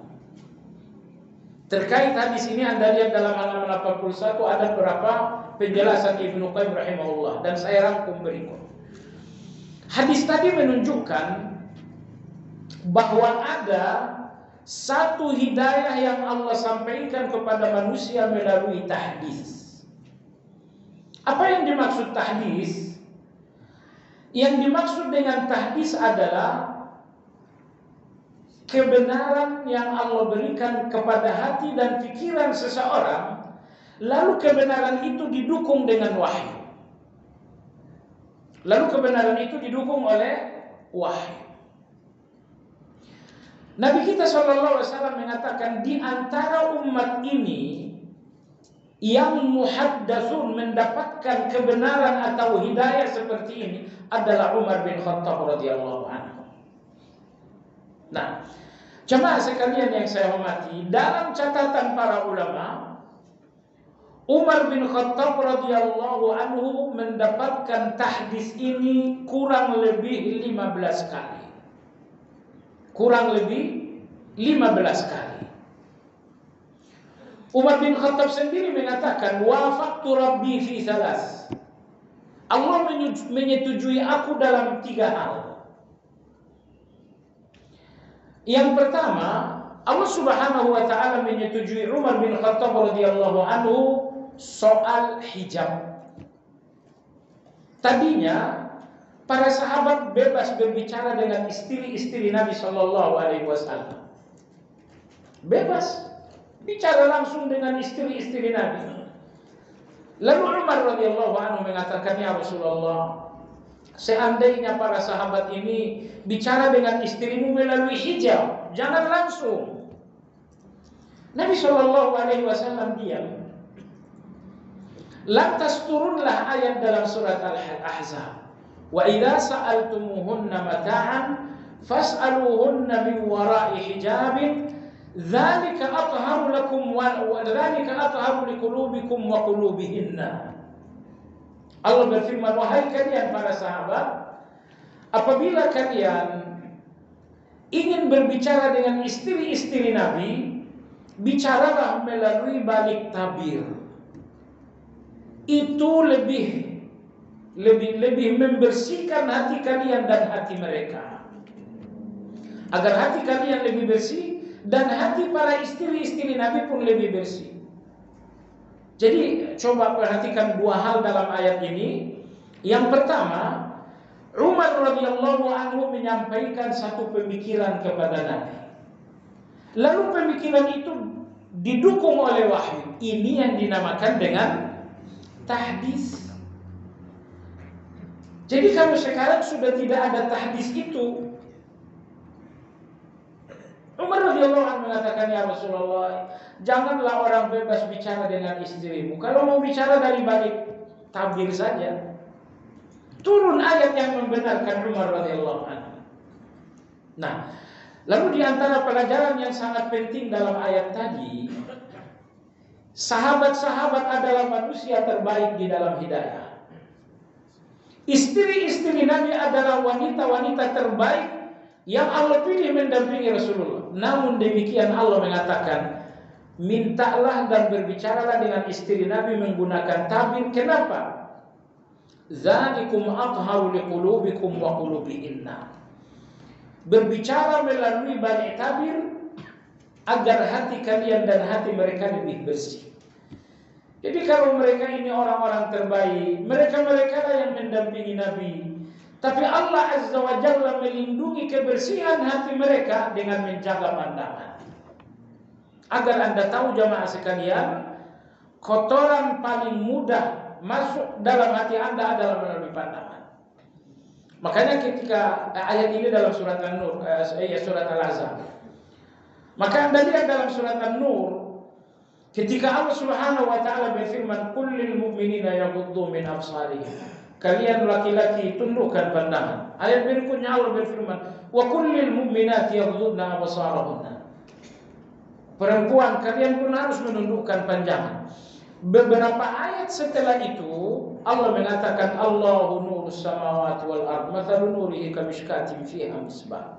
Terkait hadis ini Anda lihat dalam halaman 81 ada beberapa penjelasan Ibnu Qayyim rahimahullah dan saya rangkum berikut. Hadis tadi menunjukkan bahwa ada satu hidayah yang Allah sampaikan kepada manusia melalui tahdits. Apa yang dimaksud tahdits? Yang dimaksud dengan tahdits adalah kebenaran yang Allah berikan kepada hati dan pikiran seseorang, lalu kebenaran itu didukung dengan wahyu. Lalu kebenaran itu didukung oleh wahyu. Nabi kita sallallahu alaihi wasallam mengatakan di antara umat ini yang muhaddatsun mendapatkan kebenaran atau hidayah seperti ini adalah Umar bin Khattab radhiyallahu anhu. Nah, jemaah sekalian yang saya hormati, dalam catatan para ulama, Umar bin Khattab radhiyallahu anhu mendapatkan tahdits ini kurang lebih 15 kali. kurang lebih 15 kali. Umar bin Khattab sendiri mengatakan, wafaqtu rabbi fi thalas. Allah menyetujui aku dalam 3 hal. Yang pertama, Allah Subhanahu wa taala menyetujui Umar bin Khattab radhiyallahu anhu soal hijab. Tadinya para sahabat bebas berbicara dengan istri-istri Nabi sallallahu alaihi wasallam. Bebas bicara langsung dengan istri-istri Nabi. Lalu Umar radhiyallahu anhu mengatakan, ya Rasulullah, seandainya para sahabat ini bicara dengan istrimu melalui hijab, jangan langsung. Nabi sallallahu alaihi wasallam diam. Lantas turunlah ayat dalam surat Al-Ahzab. Wa idza sa'altumuhunna mata'an fas'aluhunna min wara'i hijabin. Dzalika atharu lakum wa dzalika atharu liqulubikum wa qulubihinna. Allah berfirman, wahai kalian para sahabat, apabila kalian ingin berbicara dengan istri-istri Nabi, bicaralah melalui balik tabir. Itu lebih membersihkan hati kalian dan hati mereka. Agar hati kalian lebih bersih dan hati para istri-istri Nabi pun lebih bersih. Jadi coba perhatikan 2 hal dalam ayat ini. Yang pertama, Umar radhiyallahu anhu menyampaikan satu pemikiran kepada Nabi. Lalu pemikiran itu didukung oleh wahyu. Ini yang dinamakan dengan tahdis. Jadi kalau sekarang sudah tidak ada tahdis itu, Umar radhiyallahu anhu mengatakan, ya Rasulullah, janganlah orang bebas bicara dengan istrimu. Kalau mau bicara dari balik tabir saja. Turun ayat yang membenarkan Umar radhiyallahu anhu. Nah, lalu di antara pelajaran yang sangat penting dalam ayat tadi, sahabat-sahabat adalah manusia terbaik di dalam hidayah. Istri-istri Nabi adalah wanita-wanita terbaik yang Allah pilih mendampingi Rasulullah. Namun demikian Allah mengatakan, mintalah dan berbicaralah dengan istri Nabi menggunakan tabir. Kenapa? Dzalikum atharu liqulubikum wa qulubihinna. Berbicara melalui balik tabir agar hati kalian dan hati mereka lebih bersih. Jadi kalau mereka ini orang-orang terbaik, mereka-mereka lah yang mendampingi Nabi. Tapi Allah Azza wa Jalla melindungi kebersihan hati mereka dengan menjaga pandangan. Agar Anda tahu jamaah sekalian, kotoran paling mudah masuk dalam hati Anda adalah melalui pandangan. Makanya ketika ayat ini dalam surat An-Nur, surat Al-Ahzab. Maka Anda lihat dalam surat An-Nur, ketika Allah Subhanahu wa taala berfirman, "Kullil mu'minina yaghuddu min absarihim." Kalian laki-laki tundukkan pandangan. Ayat berikutnya Allah berfirman, "Wa kullil mu'minati yaghuddna absarahunna." Perempuan kalian pun harus menundukkan pandangan. Beberapa ayat setelah itu Allah mengatakan, "Allahu nurus samawati wal ard, mathalu nurihi kamishkatin fiha misbah."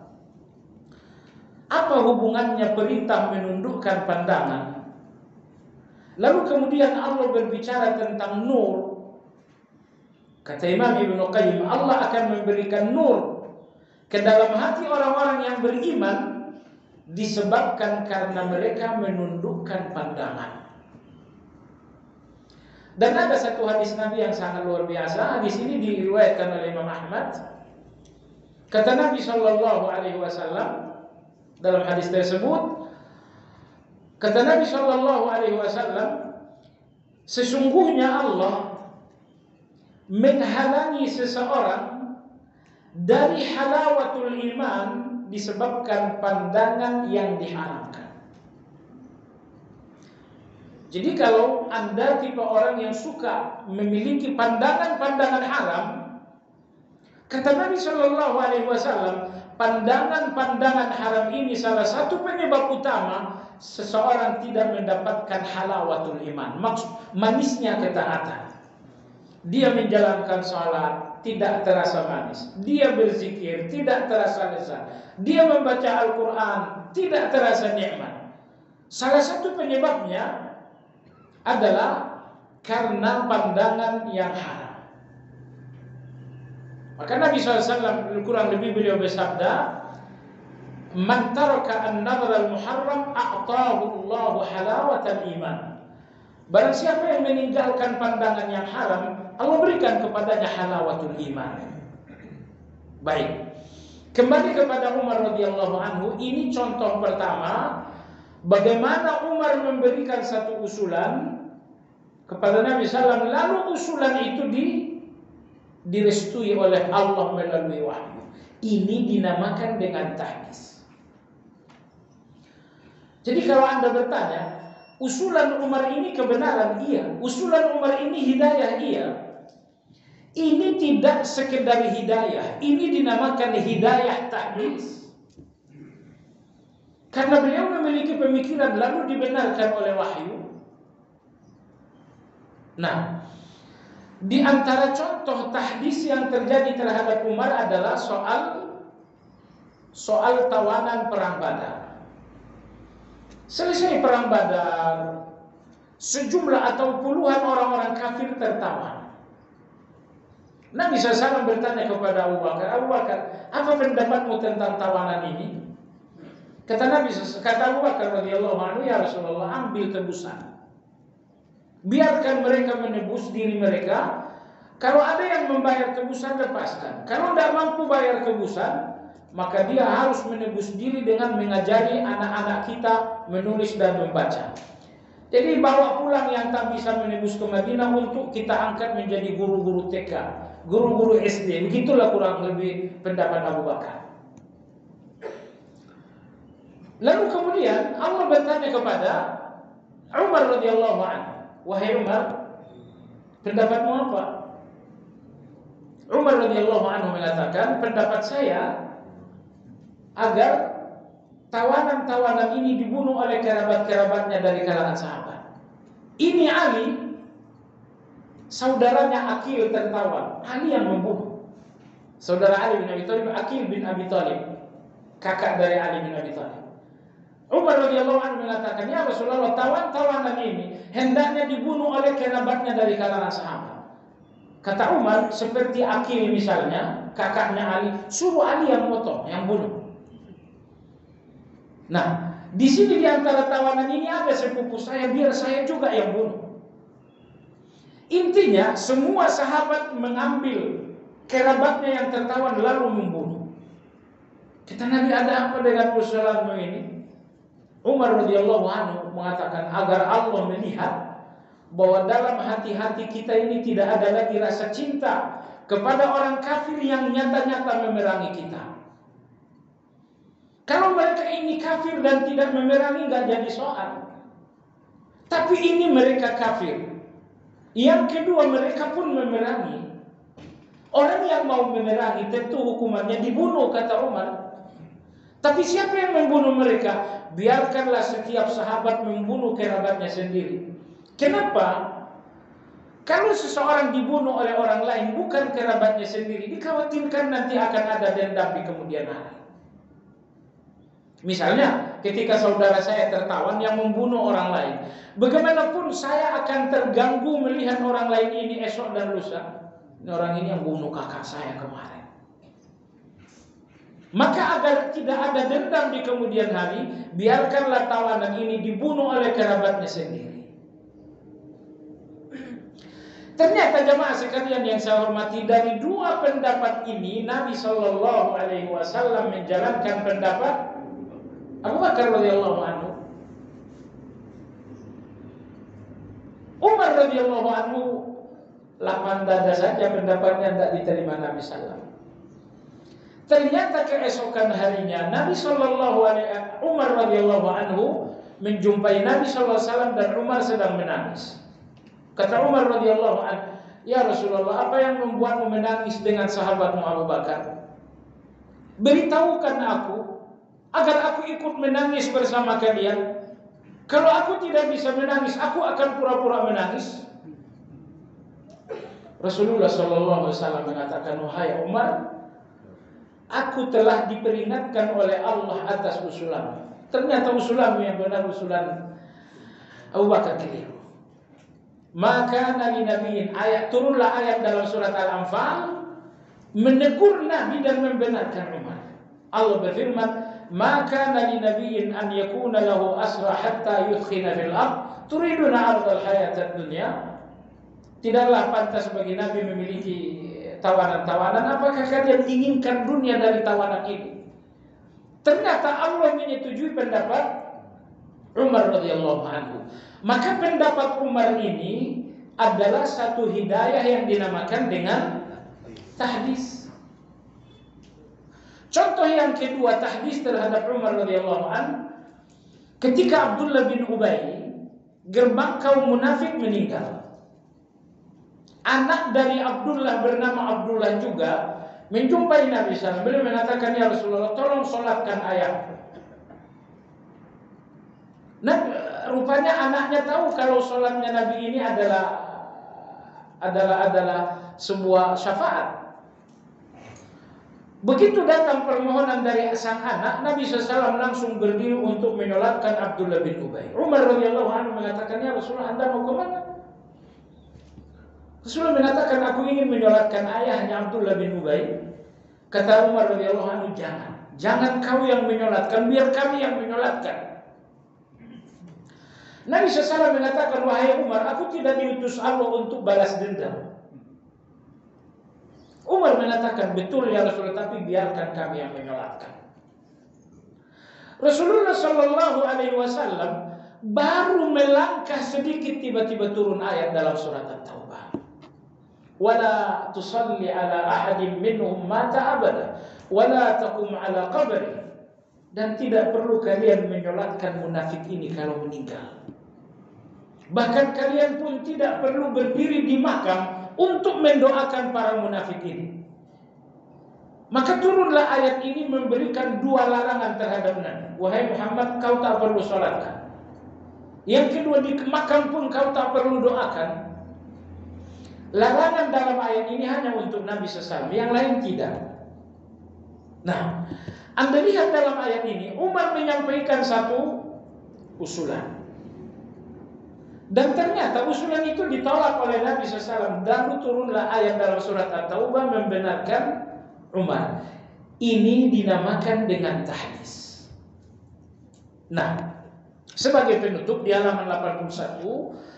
Apa hubungannya perintah menundukkan pandangan? Lalu kemudian Allah berbicara tentang nur. Kata Imam Ibnu Qayyim, Allah akan memberikan nur ke dalam hati orang-orang yang beriman disebabkan karena mereka menundukkan pandangan. Dan ada satu hadis Nabi yang sangat luar biasa. Hadis ini diriwayatkan oleh Imam Ahmad. Kata Nabi sallallahu alaihi wasallam dalam hadis tersebut, kata Nabi sallallahu alaihi wasallam, sesungguhnya Allah menghalangi seseorang dari halawatul iman disebabkan pandangan yang diharamkan. Jadi kalau Anda tipe orang yang suka memiliki pandangan-pandangan haram, kata Nabi Shallallahu Alaihi Wasallam, pandangan-pandangan haram ini salah satu penyebab utama seseorang tidak mendapatkan halawatul iman, maksud manisnya ketaatan. Dia menjalankan salat, tidak terasa manis. Dia berzikir tidak terasa lezat. Dia membaca Al-Quran tidak terasa nikmat. Salah satu penyebabnya adalah karena pandangan yang haram. Maka Nabi SAW kurang lebih beliau bersabda, "Man taraka an-nadhra al-muharram a'tahu Allahu halawatal iman." Barang siapa yang meninggalkan pandangan yang haram, Allah berikan kepadanya halawatul iman. Baik. Kembali kepada Umar radhiyallahu anhu, ini contoh pertama bagaimana Umar memberikan satu usulan kepada Nabi SAW, lalu usulan itu direstui oleh Allah melalui wahyu. Ini dinamakan dengan tahdits. Jadi kalau Anda bertanya, usulan Umar ini kebenaran? Iya. Usulan Umar ini hidayah? Iya. Ini tidak sekedar hidayah, ini dinamakan hidayah tahdits. Karena beliau memiliki pemikiran lalu dibenarkan oleh wahyu. Nah, di antara contoh tahdits yang terjadi terhadap Umar adalah soal tawanan perang Badar. Selesai perang Badar, sejumlah atau puluhan orang-orang kafir tertawan. Nabi SAW bertanya kepada Abu Bakar, apa pendapatmu tentang tawanan ini? Kata Abu Bakar radhiyallahu anhu, ya Rasulullah, ambil tebusan. Biarkan mereka menebus diri mereka. Kalau ada yang membayar tebusan, lepaskan. Kalau tidak mampu bayar tebusan, maka dia harus menebus diri dengan mengajari anak-anak kita menulis dan membaca. Jadi bawa pulang yang tak bisa menebus ke Madinah untuk kita angkat menjadi guru-guru TK, guru-guru SD. Begitulah kurang lebih pendapat Abu Bakar. Lalu kemudian Allah bertanya kepada Umar radhiyallahu anhu, wahai Umar, pendapatmu apa? Umar radhiyallahu anhu mengatakan, pendapat saya agar tawanan-tawanan ini dibunuh oleh kerabat-kerabatnya dari kalangan sahabat. Ini Ali, saudaranya Aqil tertawan. Ali yang membunuh. Saudara Ali bin Abi Thalib, Aqil bin Abi Thalib, kakak dari Ali bin Abi Thalib. Umar radhiyallahu anhu mengatakan, ya Rasulullah, tawanan ini hendaknya dibunuh oleh kerabatnya dari kalangan sahabat. Kata Umar, seperti Aqil misalnya, kakaknya Ali, suruh Ali yang potong, yang bunuh. Nah, di sini di antara tawanan ini ada sepupu saya, biar saya juga yang bunuh. Intinya, semua sahabat mengambil kerabatnya yang tertawan lalu membunuh. Kata Nabi, ada apa dengan usulanmu ini? Umar radhiyallahu anhu mengatakan, agar Allah melihat bahwa dalam hati-hati kita ini tidak ada lagi rasa cinta kepada orang kafir yang nyata-nyata memerangi kita. Kalau mereka ini kafir dan tidak memerangi, nggak jadi soal. Tapi ini mereka kafir. Yang kedua, mereka pun memerangi. Orang yang mau memerangi tentu hukumannya dibunuh, kata Umar. Tapi siapa yang membunuh mereka? Biarkanlah setiap sahabat membunuh kerabatnya sendiri. Kenapa? Kalau seseorang dibunuh oleh orang lain, bukan kerabatnya sendiri, dikhawatirkan nanti akan ada dendam di kemudian hari. Misalnya, ketika saudara saya tertawan yang membunuh orang lain, bagaimanapun saya akan terganggu melihat orang lain ini esok dan lusa. Ini orang ini yang bunuh kakak saya kemarin. Maka agar tidak ada dendam di kemudian hari, biarkanlah tawanan ini dibunuh oleh kerabatnya sendiri. Ternyata jemaah sekalian yang saya hormati, dari dua pendapat ini Nabi SAW menjalankan pendapat Abu Bakar radhiyallahu anhu. Umar radhiyallahu anhu lapang dada saja pendapatnya, tidak diterima Nabi SAW. Ternyata keesokan harinya Umar radhiyallahu anhu menjumpai Nabi SAW dan Umar sedang menangis. Kata Umar radhiyallahu anhu, ya Rasulullah, apa yang membuatmu menangis dengan sahabatmu Abu Bakar? Beritahukan aku agar aku ikut menangis bersama kalian. Kalau aku tidak bisa menangis, aku akan pura-pura menangis. Rasulullah SAW mengatakan, wahai Umar, aku telah diperingatkan oleh Allah atas usulan. Ternyata usulan yang benar usulan Abu Bakar keliru. Maka Nabi Nabiin turunlah ayat dalam surat Al-Anfal menegur Nabi dan membenarkan Umar. Allah berfirman, maka Nabi Nabiin an yakuna lahu asra hatta yudkhina fil ard turiduna ardal hayatad dunya. Tidaklah pantas bagi Nabi memiliki tawanan-tawanan. Apakah kalian inginkan dunia dari tawanan ini? Ternyata Allah menyetujui pendapat Umar radhiyallahu anhu. Maka pendapat Umar ini adalah satu hidayah yang dinamakan dengan tahdis. Contoh yang kedua tahdis terhadap Umar radhiyallahu anhu, ketika Abdullah bin Ubay, gerbang kaum munafik meninggal. Anak dari Abdullah bernama Abdullah juga menjumpai Nabi SAW. Beliau mengatakan, ya Rasulullah, tolong sholatkan ayahku. Nah, rupanya anaknya tahu kalau sholatnya Nabi ini adalah sebuah syafaat. Begitu datang permohonan dari sang anak, Nabi SAW langsung berdiri untuk menyolatkan Abdullah bin Ubay. Umar radhiyallahu anhu mengatakan, ya Rasulullah, Anda mau kemana? Rasulullah mengatakan, aku ingin menyolatkan ayahnya Abdullah bin Ubay. Kata Umar radhiyallahu anhu, jangan kau yang menyolatkan, biar kami yang menyolatkan. Nabi SAW mengatakan, wahai Umar, aku tidak diutus Allah untuk balas dendam. Umar mengatakan, betul ya Rasulullah, tapi biarkan kami yang menyolatkan. Rasulullah SAW baru melangkah sedikit, tiba-tiba turun ayat dalam surat At-Taubah. Wala tusalli ala ahadin minhum mata abada wala taqum ala qabri. Dan tidak perlu kalian menyolatkan munafik ini kalau meninggal. Bahkan kalian pun tidak perlu berdiri di makam untuk mendoakan para munafik ini. Maka turunlah ayat ini memberikan dua larangan terhadap Nabi. Wahai Muhammad, kau tak perlu sholatkan. Yang kedua, di makam pun kau tak perlu doakan. Larangan dalam ayat ini hanya untuk Nabi SAW, yang lain tidak. Nah, Anda lihat dalam ayat ini, Umar menyampaikan satu usulan. Dan ternyata usulan itu ditolak oleh Nabi SAW. Dan turunlah ayat dalam surat At-Taubah membenarkan Umar. Ini dinamakan dengan tahdis. Nah, sebagai penutup di halaman 81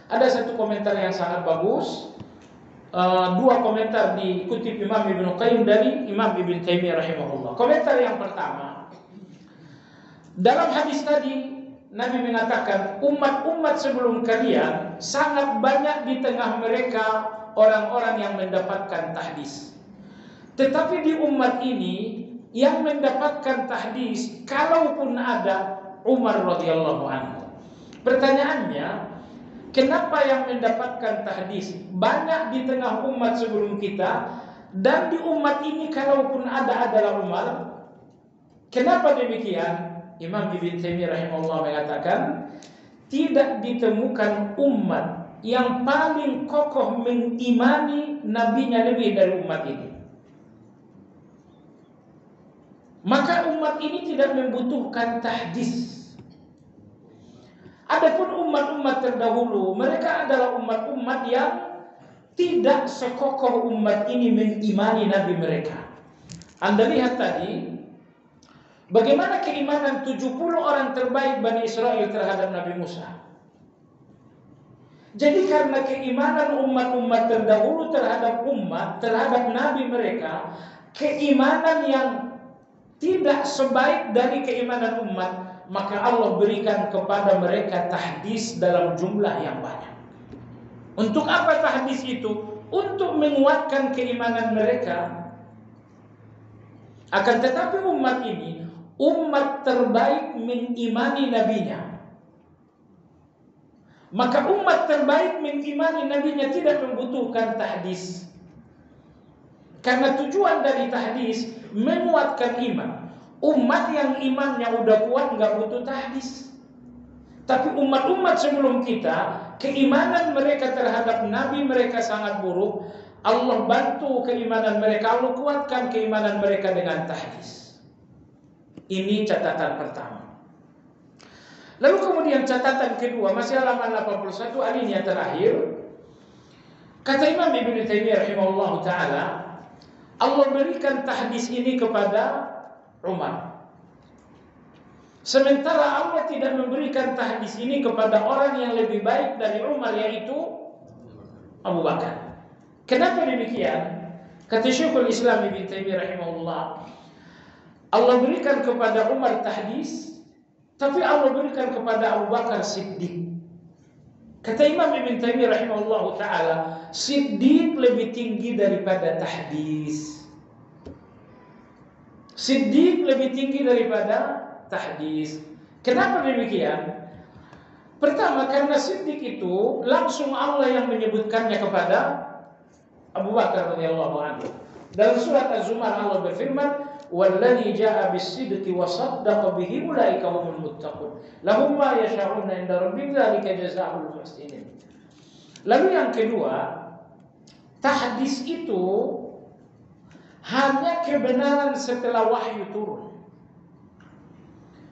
ada satu komentar yang sangat bagus. Dua komentar dikutip Imam Ibnu Qayyim dari Imam Ibn Taimiyah rahimahullah. Komentar yang pertama, dalam hadis tadi Nabi mengatakan, umat-umat sebelum kalian sangat banyak di tengah mereka orang-orang yang mendapatkan tahdis. Tetapi di umat ini yang mendapatkan tahdis, kalaupun ada, Umar radhiyallahu anhu. Pertanyaannya, kenapa yang mendapatkan tahdis banyak di tengah umat sebelum kita, dan di umat ini kalaupun ada adalah Umar? Kenapa demikian? Imam Ibn Taimiyah rahimahullah mengatakan, tidak ditemukan umat yang paling kokoh mengimani nabinya lebih dari umat ini. Maka umat ini tidak membutuhkan tahdis. Adapun umat-umat terdahulu, mereka adalah umat-umat yang tidak sekokoh umat ini mengimani nabi mereka. Anda lihat tadi bagaimana keimanan 70 orang terbaik Bani Israel terhadap Nabi Musa. Jadi karena keimanan umat-umat terdahulu terhadap nabi mereka, keimanan yang tidak sebaik dari keimanan umat, maka Allah berikan kepada mereka tahdis dalam jumlah yang banyak. Untuk apa tahdis itu? Untuk menguatkan keimanan mereka. Akan tetapi umat ini, umat terbaik mengimani nabinya. Maka umat terbaik mengimani nabinya tidak membutuhkan tahdis. Karena tujuan dari tahdis menguatkan iman. Umat yang imannya udah kuat nggak butuh tahdis. Tapi umat-umat sebelum kita, keimanan mereka terhadap nabi mereka sangat buruk. Allah bantu keimanan mereka, Allah kuatkan keimanan mereka dengan tahdis. Ini catatan pertama. Lalu kemudian catatan kedua, masih halaman 81 alinea terakhir. Kata Imam Ibn Taimiyah rahimahullah ta'ala, Allah berikan tahdis ini kepada Umar. Sementara Allah tidak memberikan tahdis ini kepada orang yang lebih baik dari Umar, yaitu Abu Bakar. Kenapa demikian? Kata Syekhul Islam Ibn Taimiyah rahimahullah, Allah berikan kepada Umar tahdis, tapi Allah berikan kepada Abu Bakar Siddiq. Kata Imam Ibn Taimiyah rahimahullah ta'ala, Siddiq lebih tinggi daripada tahdis. Siddiq lebih tinggi daripada tahdis. Kenapa demikian? Pertama, karena Siddiq itu langsung Allah yang menyebutkannya kepada Abu Bakar radhiyallahu anhu. Dalam surat Az-Zumar Allah berfirman, "Wallazi jaa'a bis-sidqi wa saddaqa bihi ulaika humul muttaqun. Lahum ma yasha'una 'inda rabbihim dzalika jazaa'ul muhsinin." Lalu yang kedua, tahdis itu hanya kebenaran setelah wahyu turun.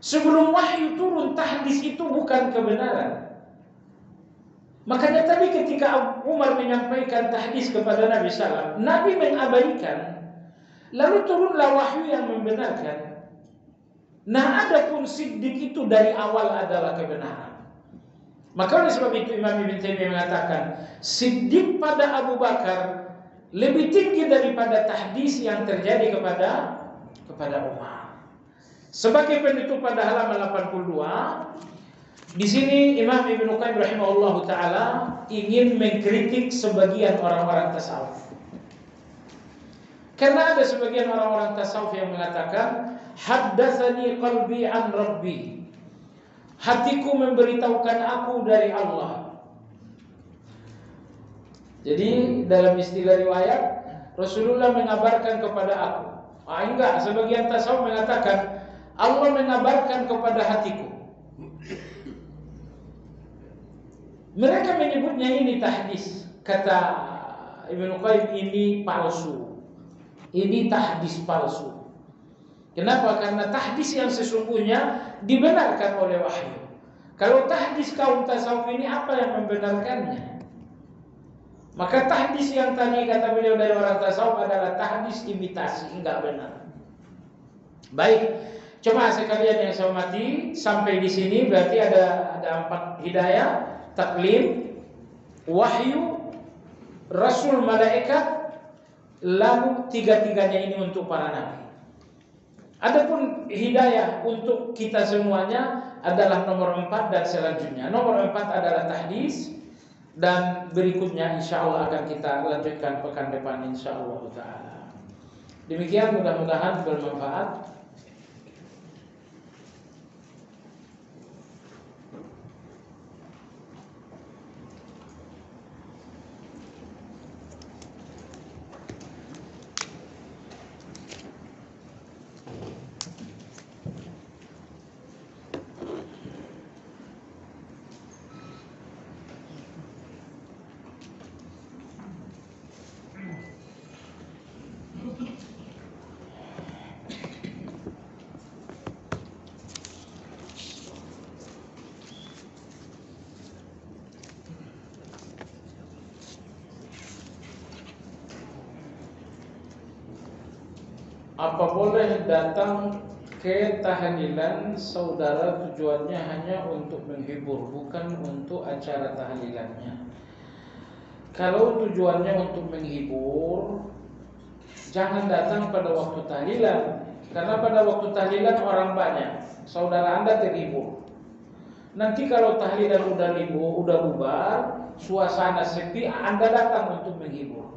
Sebelum wahyu turun, tahdis itu bukan kebenaran. Makanya tadi ketika Umar menyampaikan tahdis kepada Nabi SAW, Nabi mengabaikan, lalu turunlah wahyu yang membenarkan. Nah, adapun Siddiq itu dari awal adalah kebenaran. Maka oleh sebab itu Imam Ibn Taimiyah mengatakan, Siddiq pada Abu Bakar lebih tinggi daripada tahdis yang terjadi kepada Umar. Sebagai penutup pada halaman 82, di sini Imam Ibnu Qayyim rahimahullah taala ingin mengkritik sebagian orang-orang tasawuf. Karena ada sebagian orang-orang tasawuf yang mengatakan, haddatsani qalbi an rabbi. Hatiku memberitahukan aku dari Allah. Jadi dalam istilah riwayat, Rasulullah mengabarkan kepada aku. Enggak, sebagian tasawuf mengatakan Allah mengabarkan kepada hatiku. Mereka menyebutnya ini tahdis. Kata Ibnu Qayyim, ini palsu. Ini tahdis palsu. Kenapa? Karena tahdis yang sesungguhnya dibenarkan oleh wahyu. Kalau tahdis kaum tasawuf ini, apa yang membenarkannya? Maka tahdis yang tadi kata beliau dari orang tasawuf adalah tahdis imitasi, enggak benar. Baik, coba sekalian yang saya hormati, sampai di sini berarti ada 4 hidayah: taklim, wahyu, rasul, malaikat, lalu 3-tiganya ini untuk para nabi. Adapun hidayah untuk kita semuanya adalah nomor 4 dan selanjutnya. Nomor 4 adalah tahdis, dan berikutnya insyaallah akan kita lanjutkan pekan depan insyaallah taala. Demikian, mudah-mudahan bermanfaat. Apa boleh datang ke tahlilan saudara tujuannya hanya untuk menghibur, bukan untuk acara tahlilannya? Kalau tujuannya untuk menghibur, jangan datang pada waktu tahlilan. Karena pada waktu tahlilan orang banyak, saudara Anda terhibur. Nanti kalau tahlilan udah bubar, suasana sepi, Anda datang untuk menghibur.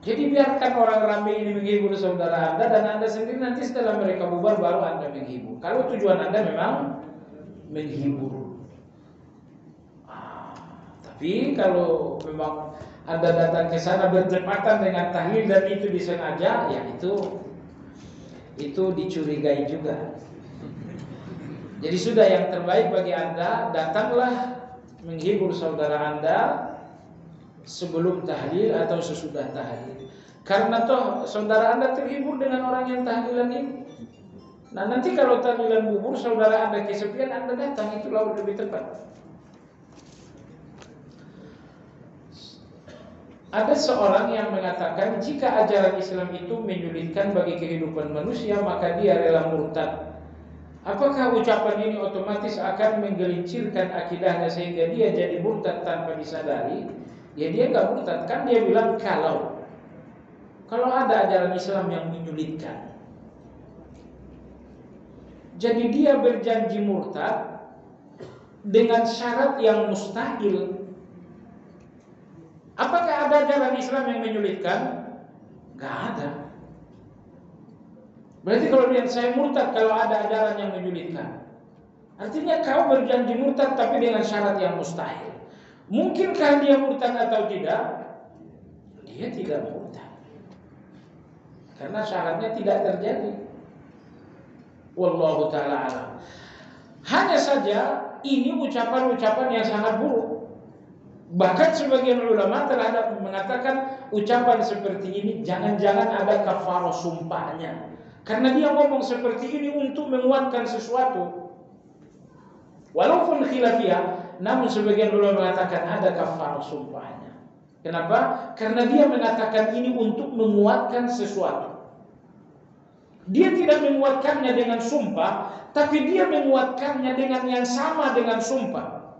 Jadi biarkan orang ramai ini menghibur saudara Anda, dan Anda sendiri nanti setelah mereka bubar baru Anda menghibur. Kalau tujuan Anda memang menghibur. Tapi kalau memang Anda datang ke sana bertepatan dengan tahlil dan itu disengaja, ya itu dicurigai juga. Jadi sudah, yang terbaik bagi Anda, datanglah menghibur saudara Anda, sebelum tahlil atau sesudah tahlil. Karena toh saudara Anda terhibur dengan orang yang tahlilan ini. Nah, nanti kalau tahlilan bubur saudara Anda kesepian, Anda datang, itu lebih tepat. Ada seorang yang mengatakan jika ajaran Islam itu menyulitkan bagi kehidupan manusia, maka dia rela murtad. Apakah ucapan ini otomatis akan menggelincirkan akidahnya sehingga dia jadi murtad tanpa disadari? Ya dia nggak murtad, kan dia bilang kalau ada ajaran Islam yang menyulitkan. Jadi dia berjanji murtad dengan syarat yang mustahil. Apakah ada ajaran Islam yang menyulitkan? Gak ada. Berarti kalau dia saya murtad kalau ada ajaran yang menyulitkan, artinya kau berjanji murtad tapi dengan syarat yang mustahil. Mungkinkah dia murtad atau tidak? Dia tidak murtad, karena syaratnya tidak terjadi. Wallahu ta'ala alam. Hanya saja ini ucapan-ucapan yang sangat buruk. Bahkan sebagian ulama terhadap mengatakan ucapan seperti ini jangan-jangan ada kafarah sumpahnya. Karena dia ngomong seperti ini untuk menguatkan sesuatu. Walaupun khilafiyah, namun sebagian ulama mengatakan ada kafarah sumpahnya. Kenapa? Karena dia mengatakan ini untuk menguatkan sesuatu. Dia tidak menguatkannya dengan sumpah, tapi dia menguatkannya dengan yang sama dengan sumpah.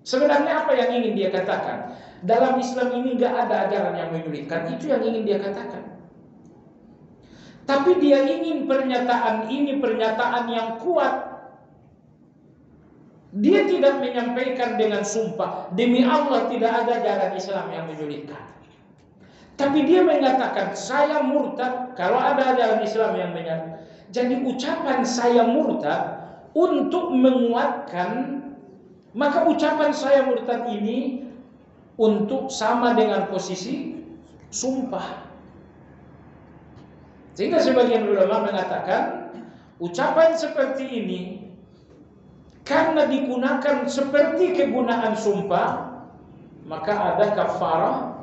Sebenarnya apa yang ingin dia katakan? Dalam Islam ini gak ada ajaran yang menyulitkan. Itu yang ingin dia katakan. Tapi dia ingin pernyataan ini pernyataan yang kuat. Dia tidak menyampaikan dengan sumpah, demi Allah tidak ada ajaran Islam yang menyulitkan. Tapi dia mengatakan saya murtad kalau ada ajaran Islam yang menyulitkan. Jadi ucapan saya murtad untuk menguatkan. Maka ucapan saya murtad ini untuk sama dengan posisi sumpah. Sehingga sebagian ulama mengatakan ucapan seperti ini karena digunakan seperti kegunaan sumpah, maka ada kafarah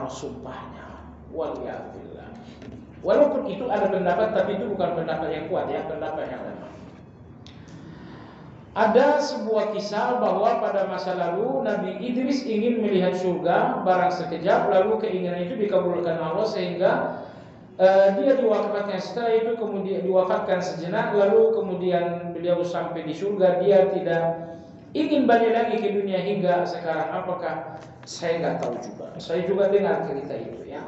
sumpahnya. Waliyahillah. Walaupun itu ada pendapat, tapi itu bukan pendapat yang kuat, ya, pendapat yang lemah. Ada sebuah kisah bahwa pada masa lalu Nabi Idris ingin melihat surga barang sekejap, lalu keinginan itu dikabulkan Allah sehingga dia diwafatkan. Setelah itu kemudian diwafatkan sejenak, lalu kemudian beliau sampai di surga. Dia tidak ingin balik lagi ke dunia hingga sekarang. Apakah? Saya nggak tahu juga. Saya juga dengar cerita itu, ya.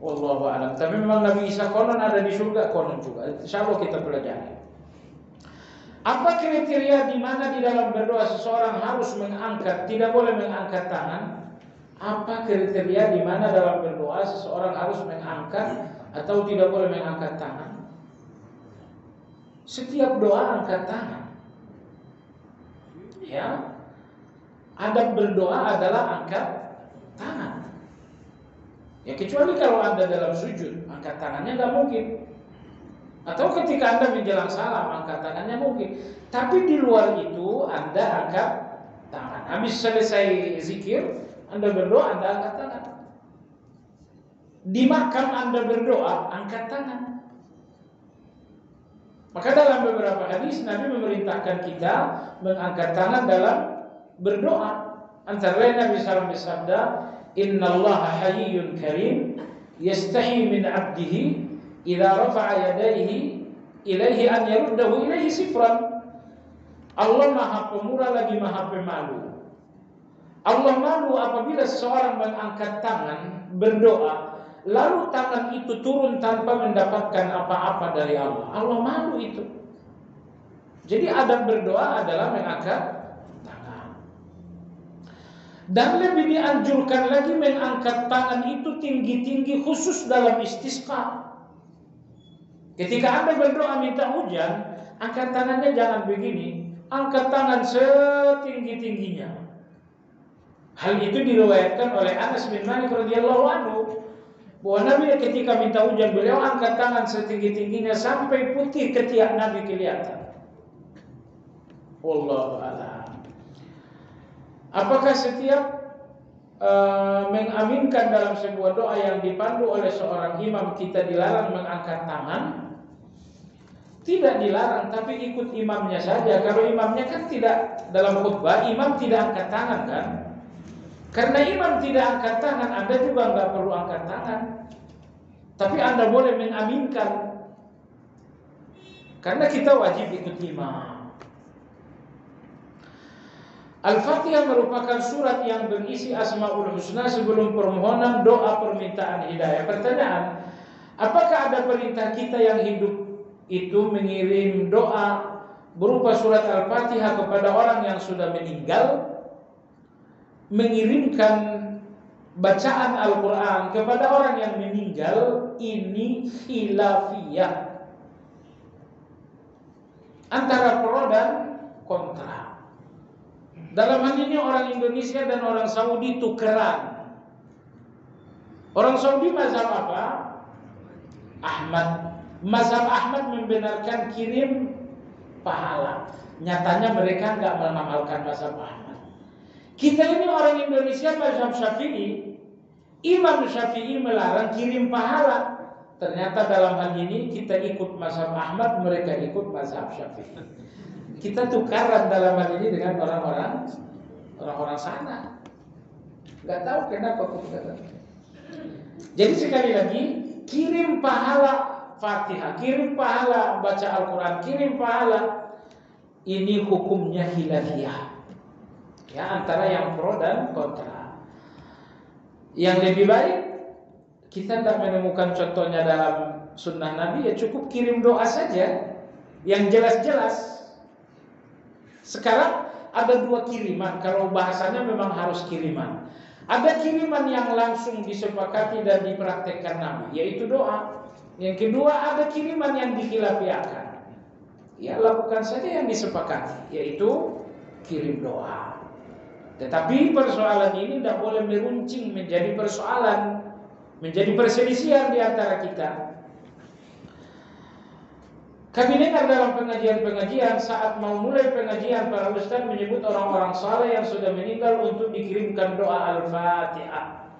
Wallahu a'lam. Tapi memang Nabi Isa konon ada di surga, konon juga. Insyaallah kita pelajari. Apa kriteria di mana di dalam berdoa seseorang harus mengangkat, tidak boleh mengangkat tangan? Apa kriteria di mana dalam berdoa seseorang harus mengangkat atau tidak boleh mengangkat tangan? Setiap doa angkat tangan. Ya. Adab berdoa adalah angkat tangan. Ya, kecuali kalau Anda dalam sujud, angkat tangannya nggak mungkin. Atau ketika Anda menjelang salam, angkat tangannya mungkin. Tapi di luar itu Anda angkat tangan. Habis selesai zikir, Anda berdoa, Anda angkat tangan. Di makam Anda berdoa, angkat tangan. Maka dalam beberapa hadis Nabi memerintahkan kita mengangkat tangan dalam berdoa. Antara lain Nabi SAW bersabda, Innallaha hayyun karim yastahi min abdihi idza rafa'a yadayhi ilaihi an yaruddahu ilaihi sifran. Allah Maha Pemurah lagi Maha Pemalu. Allah malu apabila seseorang mengangkat tangan berdoa, lalu tangan itu turun tanpa mendapatkan apa-apa dari Allah. Allah malu itu. Jadi adab berdoa adalah mengangkat tangan. Dan lebih dianjurkan lagi mengangkat tangan itu tinggi-tinggi khusus dalam istisqa. Ketika Anda berdoa minta hujan, angkat tangannya jangan begini. Angkat tangan setinggi-tingginya. Hal itu diriwayatkan oleh Anas bin Malik radhiyallahu anhu bahwa Nabi ketika minta hujan beliau angkat tangan setinggi-tingginya sampai putih ketiak Nabi kelihatan. Wallahu a'lam. Apakah setiap mengaminkan dalam sebuah doa yang dipandu oleh seorang imam kita dilarang mengangkat tangan? Tidak dilarang, tapi ikut imamnya saja. Kalau imamnya kan tidak dalam khutbah, imam tidak angkat tangan kan? Karena imam tidak angkat tangan, Anda juga nggak perlu angkat tangan. Tapi Anda boleh mengaminkan. Karena kita wajib ikut imam. Al-Fatihah merupakan surat yang berisi Asmaul Husna sebelum permohonan doa permintaan hidayah. Pertanyaan, apakah ada perintah kita yang hidup itu mengirim doa berupa surat Al-Fatihah kepada orang yang sudah meninggal? Mengirimkan bacaan Al-Quran kepada orang yang meninggal ini khilafiyah antara pro dan kontra. Dalam hal ini orang Indonesia dan orang Saudi tukeran. Orang Saudi mazhab apa? Ahmad. Mazhab Ahmad membenarkan kirim pahala. Nyatanya mereka nggak mengamalkan mazhab Ahmad. Kita ini orang Indonesia mazhab Syafi'i. Imam Syafi'i melarang kirim pahala. Ternyata dalam hal ini kita ikut mazhab Ahmad, mereka ikut mazhab Syafi'i. Kita tukaran dalam hal ini dengan orang-orang sana. Gak tahu kenapa tukaran. Jadi sekali lagi, kirim pahala Fatihah, kirim pahala baca Al-Quran, kirim pahala, ini hukumnya khilafiyah. Ya, antara yang pro dan kontra. Yang lebih baik, kita tidak menemukan contohnya dalam sunnah Nabi, ya cukup kirim doa saja yang jelas-jelas. Sekarang ada dua kiriman. Kalau bahasanya memang harus kiriman. Ada kiriman yang langsung disepakati dan dipraktekkan Nabi, yaitu doa. Yang kedua ada kiriman yang dikhilafiakan. Ya lakukan saja yang disepakati, yaitu kirim doa. Tetapi persoalan ini tidak boleh meruncing menjadi persoalan, menjadi perselisihan di antara kita. Kami dengar dalam pengajian-pengajian saat mau mulai pengajian para ustaz menyebut orang-orang saleh yang sudah meninggal untuk dikirimkan doa Al-Fatihah.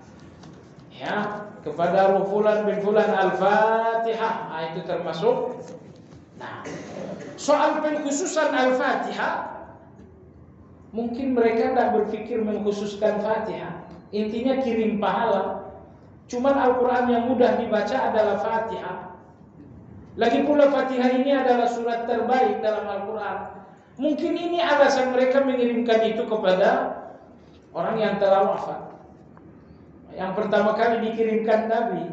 Ya, kepada Fulan bin Fulan Al-Fatihah. Nah, itu termasuk. Nah, soal pengkhususan Al-Fatihah, mungkin mereka tidak berpikir mengkhususkan Fatihah. Intinya kirim pahala. Cuman Al-Quran yang mudah dibaca adalah Fatihah. Lagi pula Fatihah ini adalah surat terbaik dalam Al-Quran. Mungkin ini alasan mereka mengirimkan itu kepada orang yang telah wafat. Yang pertama kali dikirimkan Nabi.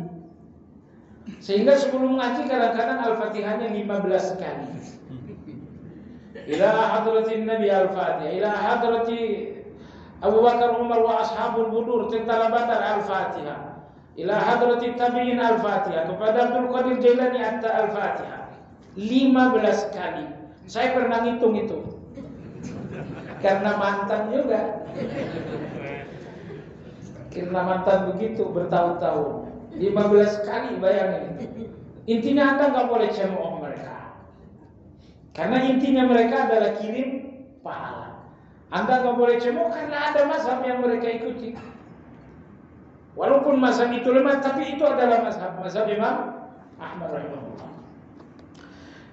Sehingga sebelum ngaji kadang-kadang Al-Fatihahnya 15 kali. Ila hadratin Nabi Al-Fatihah, ila hadrati Abu Bakar Umar wa ashabul budur tentara Badar Al-Fatihah. Ila hadratit tabi'in Al-Fatihah, kepada Abdul Qadir Jailani Al-Fatihah 15 kali. Saya pernah ngitung itu. Karena mantan juga. Karena mantan begitu bertahun-tahun. 15 kali, bayangin. Intinya Anda nggak boleh cemooh mereka. Karena intinya mereka adalah kirim pahala. Anda nggak boleh cemooh karena ada mazhab yang mereka ikuti. Walaupun mazhab itu lemah, tapi itu adalah mazhab Imam Ahmad rahimahullah.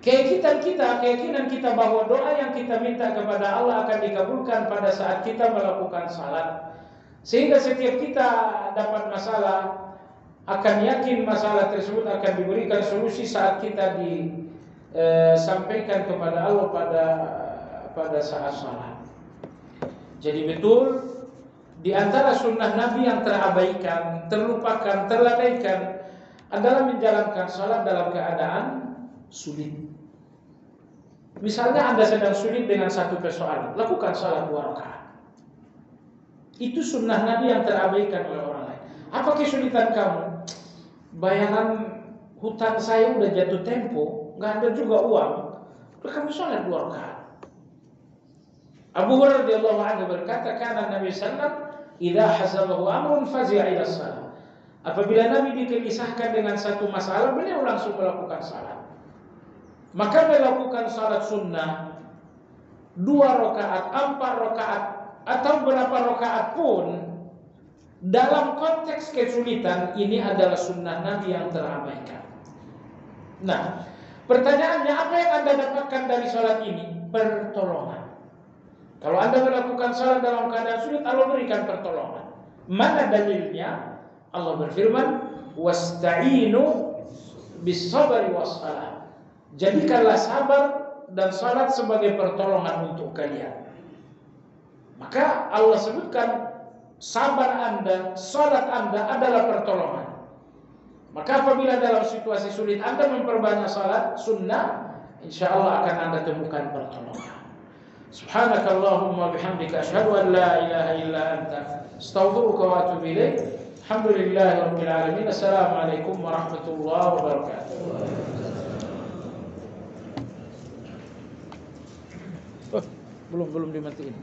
Keyakinan kita bahwa doa yang kita minta kepada Allah akan dikabulkan pada saat kita melakukan salat. Sehingga setiap kita dapat masalah, akan yakin masalah tersebut akan diberikan solusi saat kita disampaikan kepada Allah pada saat salat. Jadi betul, di antara sunnah Nabi yang terabaikan, terlupakan, terlalaikan adalah menjalankan salat dalam keadaan sulit. Misalnya Anda sedang sulit dengan satu persoalan, lakukan salat 2 rakaat. Itu sunnah Nabi yang terabaikan oleh orang lain. Apa kesulitan kamu? Bayaran hutang saya udah jatuh tempo, nggak ada juga uang. Kamu salat 2 rakaat. Abu Hurairah radhiyallahu anhu berkata, "Kana Nabi sallallahu idza hasabahu amrun fazi'a ila shalah." Apabila Nabi dikisahkan dengan satu masalah, beliau langsung melakukan salat. Maka melakukan salat sunnah 2 rakaat, 4 rakaat atau berapa rakaat pun, dalam konteks kesulitan ini adalah sunnah Nabi yang terabaikan. Nah, pertanyaannya, apa yang Anda dapatkan dari salat ini? Pertolongan. Kalau Anda melakukan salat dalam keadaan sulit, Allah berikan pertolongan. Mana dalilnya? Allah berfirman, wasta'inu bis-sabri was-salah. Jadikanlah sabar dan salat sebagai pertolongan untuk kalian. Maka Allah sebutkan sabar Anda, salat Anda adalah pertolongan. Maka apabila dalam situasi sulit Anda memperbanyak salat sunnah, insyaallah akan Anda temukan pertolongan. Subhanakallahumma bihamdika asyhadu an la ilaha illa anta astaghfiruka wa atubu ilaik. Alhamdulillahirabbil alamin. Assalamualaikum warahmatullahi wabarakatuh. Belum dimatiin.